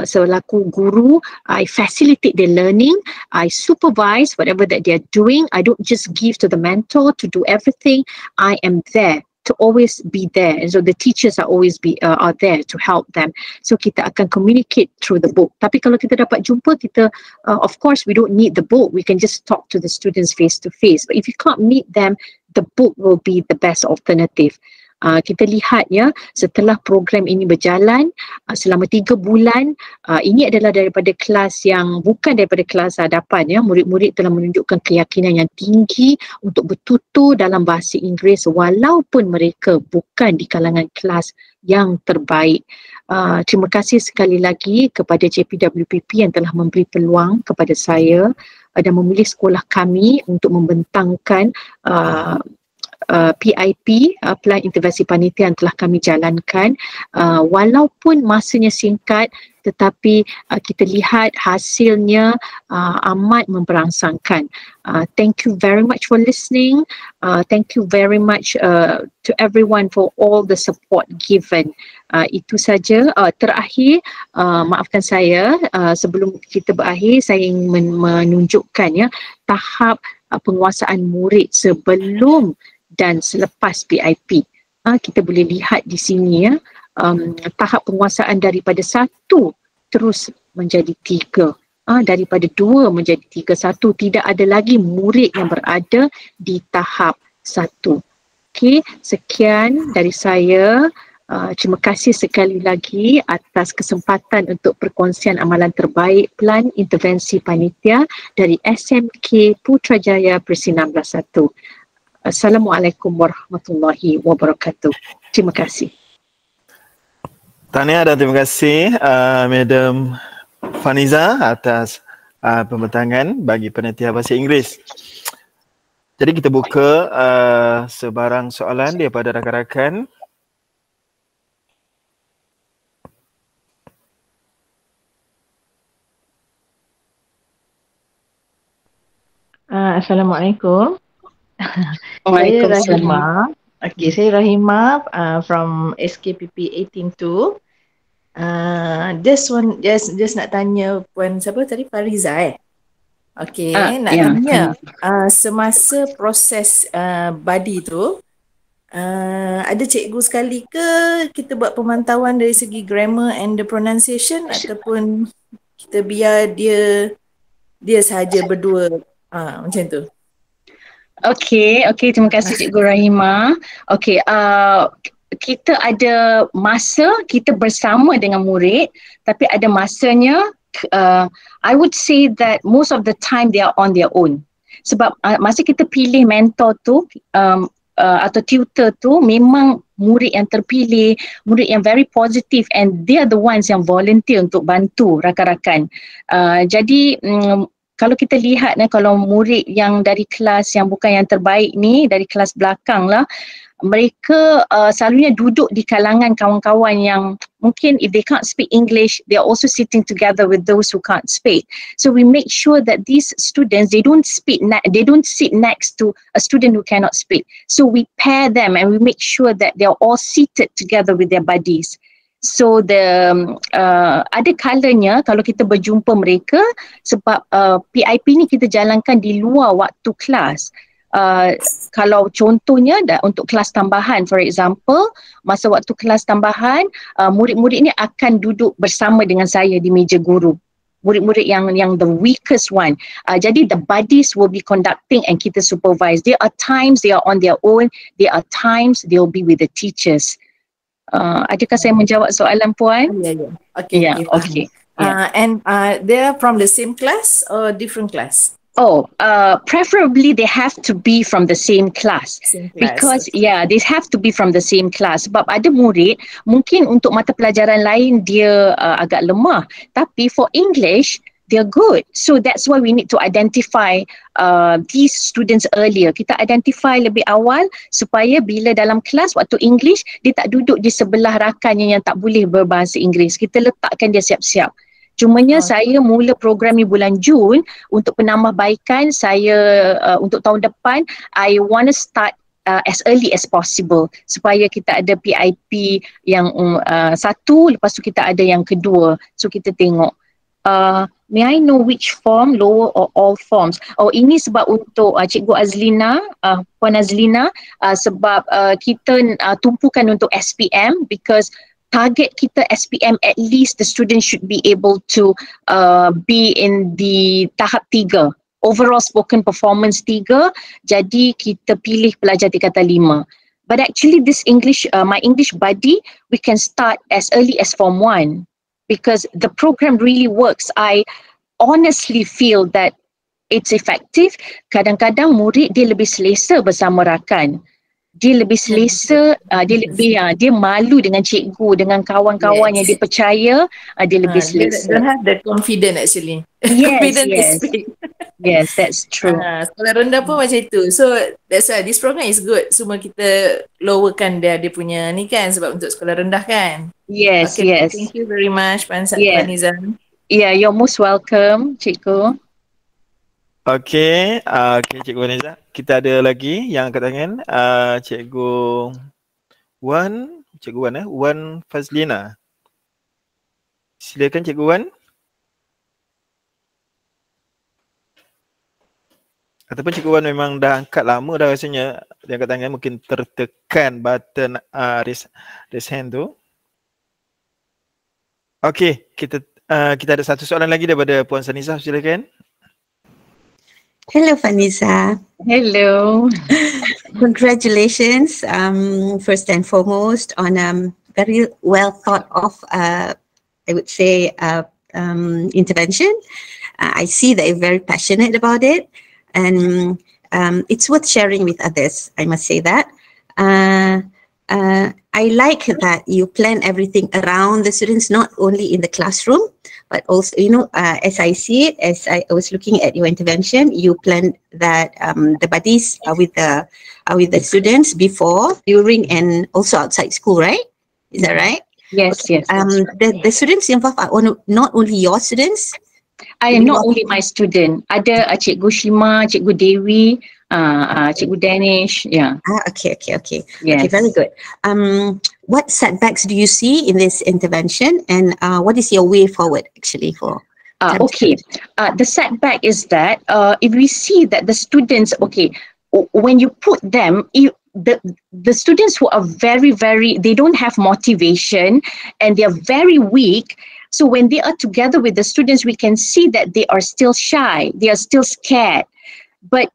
selaku guru, I facilitate their learning, I supervise whatever that they are doing. I don't just give to the mentor to do everything. I am there to always be there, and so the teachers are always are there to help them. So kita akan communicate through the book. Tapi kalau kita dapat jumpa, kita of course we don't need the book, we can just talk to the students face to face. But if you can't meet them, the book will be the best alternative. Kita lihat ya, setelah program ini berjalan selama 3 bulan, ini adalah daripada kelas yang bukan daripada kelas hadapan ya, murid-murid telah menunjukkan keyakinan yang tinggi untuk bertutur dalam bahasa Inggeris walaupun mereka bukan di kalangan kelas yang terbaik. Terima kasih sekali lagi kepada JPWPP yang telah memberi peluang kepada saya dan memilih sekolah kami untuk membentangkan PIP, Plan Intervensi Panitia yang telah kami jalankan. Walaupun masanya singkat, tetapi kita lihat hasilnya amat memberangsangkan. Thank you very much for listening. Thank you very much to everyone for all the support given. Itu saja. Terakhir, maafkan saya, sebelum kita berakhir, saya ingin menunjukkan ya tahap penguasaan murid sebelum dan selepas PIP. Kita boleh lihat di sini ya, tahap penguasaan daripada 1 terus menjadi 3, daripada 2 menjadi 3. 1, tidak ada lagi murid yang berada di tahap 1. Okey, sekian dari saya. Terima kasih sekali lagi atas kesempatan untuk perkongsian amalan terbaik Plan Intervensi Panitia dari SMK Putrajaya Persinam Belas 1. Assalamualaikum warahmatullahi wabarakatuh. Terima kasih. Tahniah dan terima kasih Madam Faniza atas pembentangan bagi panitia bahasa Inggeris. Jadi kita buka sebarang soalan daripada rakan-rakan. Assalamualaikum. Waalaikumsalam. Saya Rahimah from SKPP 182. Just nak tanya Puan siapa tadi, Fariza Okey, nak tanya semasa proses body tu ada cikgu sekali ke kita buat pemantauan dari segi grammar and the pronunciation, ataupun kita biar dia sahaja berdua macam tu? Okey, terima kasih Cikgu Rahimah. Okey, kita ada masa kita bersama dengan murid, tapi ada masanya I would say that most of the time they are on their own. Sebab masa kita pilih mentor tu atau tutor tu, memang murid yang terpilih, murid yang very positive, and they are the ones yang volunteer untuk bantu rakan-rakan. Jadi kalau kita lihat kalau murid yang dari kelas yang bukan yang terbaik ni, dari kelas belakang lah, mereka selalunya duduk di kalangan kawan-kawan yang mungkin if they can't speak English, they are also sitting together with those who can't speak. So we make sure that these students, they don't sit next to a student who cannot speak. So we pair them and we make sure that they are all seated together with their buddies. So ada kalanya kalau kita berjumpa mereka, sebab PIP ni kita jalankan di luar waktu kelas. Kalau contohnya untuk kelas tambahan, for example, masa waktu kelas tambahan, murid-murid ni akan duduk bersama dengan saya di meja guru. Murid-murid yang the weakest one. Jadi the buddies will be conducting and kita supervise. There are times they are on their own, there are times they will be with the teachers. Adakah saya menjawab soalan Puan? Ya. Okay. And they are from the same class or different class? Preferably they have to be from the same class. Because they have to be from the same class. Sebab ada murid mungkin untuk mata pelajaran lain dia agak lemah, tapi for English they're good. So that's why we need to identify these students earlier. Kita identify lebih awal supaya bila dalam kelas waktu English, dia tak duduk di sebelah rakannya yang tak boleh berbahasa Inggeris. Kita letakkan dia siap-siap. Cumanya saya mula program ni bulan Jun untuk penambahbaikan saya untuk tahun depan. I want to start as early as possible supaya kita ada PIP yang satu, lepas tu kita ada yang kedua. So kita tengok. May I know which form, lower or all forms? Oh, ini sebab untuk Cikgu Azlina, Puan Azlina, sebab kita tumpukan untuk SPM because target kita SPM, at least the student should be able to be in the tahap 3. Overall spoken performance 3, jadi kita pilih pelajar tingkatan 5. But actually this English, my English buddy, we can start as early as Form 1 because the program really works. I honestly feel that it's effective. Kadang-kadang murid dia lebih selesa bersama rakan. Dia lebih selesa, dia malu dengan cikgu, dengan kawan-kawan yang dia percaya, dia lebih selesa. They don't have the confidence actually. Yes. Yes, that's true. Sekolah rendah pun macam itu. So that's why this program is good. Semua kita lowerkan dia punya ni kan sebab untuk sekolah rendah kan. Yes, okay, yes. Thank you very much Puan Nizam. Yeah, you're most welcome, Cikgu. Okey, Cikgu Nizam. Kita ada lagi yang angkat tangan. Cikgu Wan Fazlina. Silakan Cikgu Wan. Ataupun Cikgu Wan memang dah angkat lama dah rasanya. Dia angkat tangan mungkin tertekan button raise hand tu. Okey, kita ada satu soalan lagi daripada Puan Sanizah, silakan. Hello, Faniza. Hello. Congratulations, first and foremost, on very well thought of, I would say, intervention. I see that you're very passionate about it, and it's worth sharing with others. I must say that. I like that you plan everything around the students, not only in the classroom, but also, as I see it, as I was looking at your intervention, you planned that the buddies are with the students before, during, and also outside school, right? Is that right? Yes, yes. The students involved are not only your students? I am not only my student. Ada Cikgu Shima, Cikgu Dewi, Cikgu Danish, yeah. Okay. Yes. Okay, very good. What setbacks do you see in this intervention, and what is your way forward actually for? Okay, the setback is that if we see that the students, when you put them, the students who are very, they don't have motivation and they are very weak. So when they are together with the students, we can see that they are still shy, they are still scared. But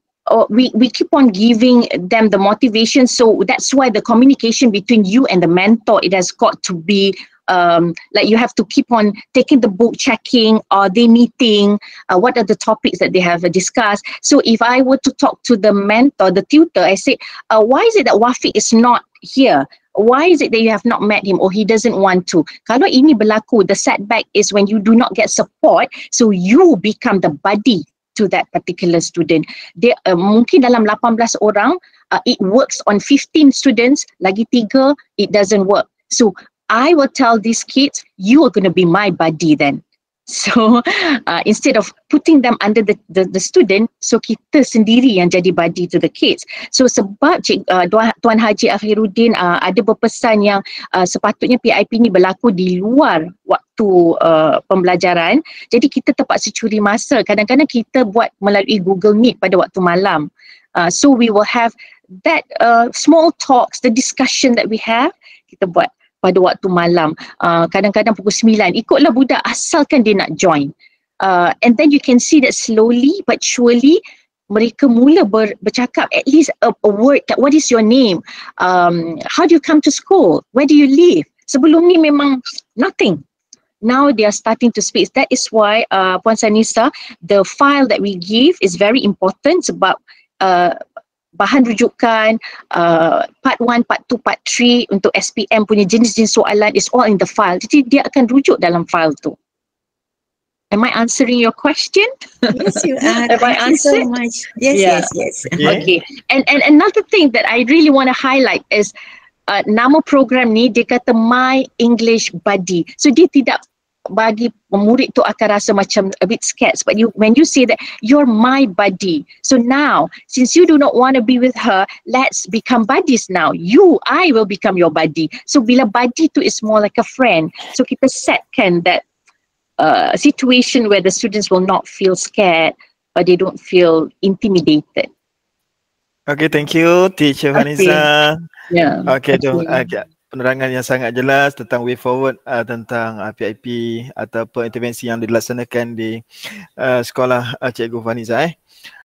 we keep on giving them the motivation. So that's why the communication between you and the mentor, it has got to be like you have to keep on taking the book, checking, are they meeting, what are the topics that they have discussed. So if I were to talk to the mentor, the tutor, I say, why is it that Wafiq is not here? Why is it that you have not met him or he doesn't want to? Kalau ini berlaku, the setback is when you do not get support, so you become the buddy to that particular student. Dia mungkin dalam 18 orang, it works on 15 students, lagi 3, it doesn't work. So I will tell these kids, you are going to be my buddy then. So instead of putting them under the student, so kita sendiri yang jadi buddy to the kids. So sebab Tuan Haji Akhiruddin ada berpesan yang sepatutnya PIP ni berlaku di luar waktu pembelajaran, jadi kita terpaksa curi masa. Kadang-kadang kita buat melalui Google Meet pada waktu malam. So we will have that small talks, the discussion that we have, kita buat pada waktu malam, kadang-kadang pukul 9, ikutlah budak asalkan dia nak join, and then you can see that slowly but surely mereka mula bercakap at least a word, what is your name, how do you come to school, where do you live. Sebelum ni memang nothing. Now they are starting to speak. That is why Puan Sanisa, the file that we give is very important sebab bahan rujukan, part 1, part 2, part 3 untuk SPM punya jenis-jenis soalan is all in the file. Jadi dia akan rujuk dalam file tu. Am I answering your question? Yes, you are. Have I Thank you so answered? much. Yes, yes. Okay. And another thing that I really want to highlight is nama program ni dia kata My English Buddy. So dia tidak bagi murid tu akan rasa macam a bit scared, but when you say that you're my buddy, so now since you do not want to be with her, let's become buddies now. I will become your buddy. So bila buddy tu is more like a friend, so kita setkan that situation where the students will not feel scared or they don't feel intimidated. Okay, thank you Teacher Vanessa. Yeah. Okay, tu penerangan yang sangat jelas tentang way forward tentang PIP ataupun intervensi yang dilaksanakan di sekolah Cikgu Vanessa.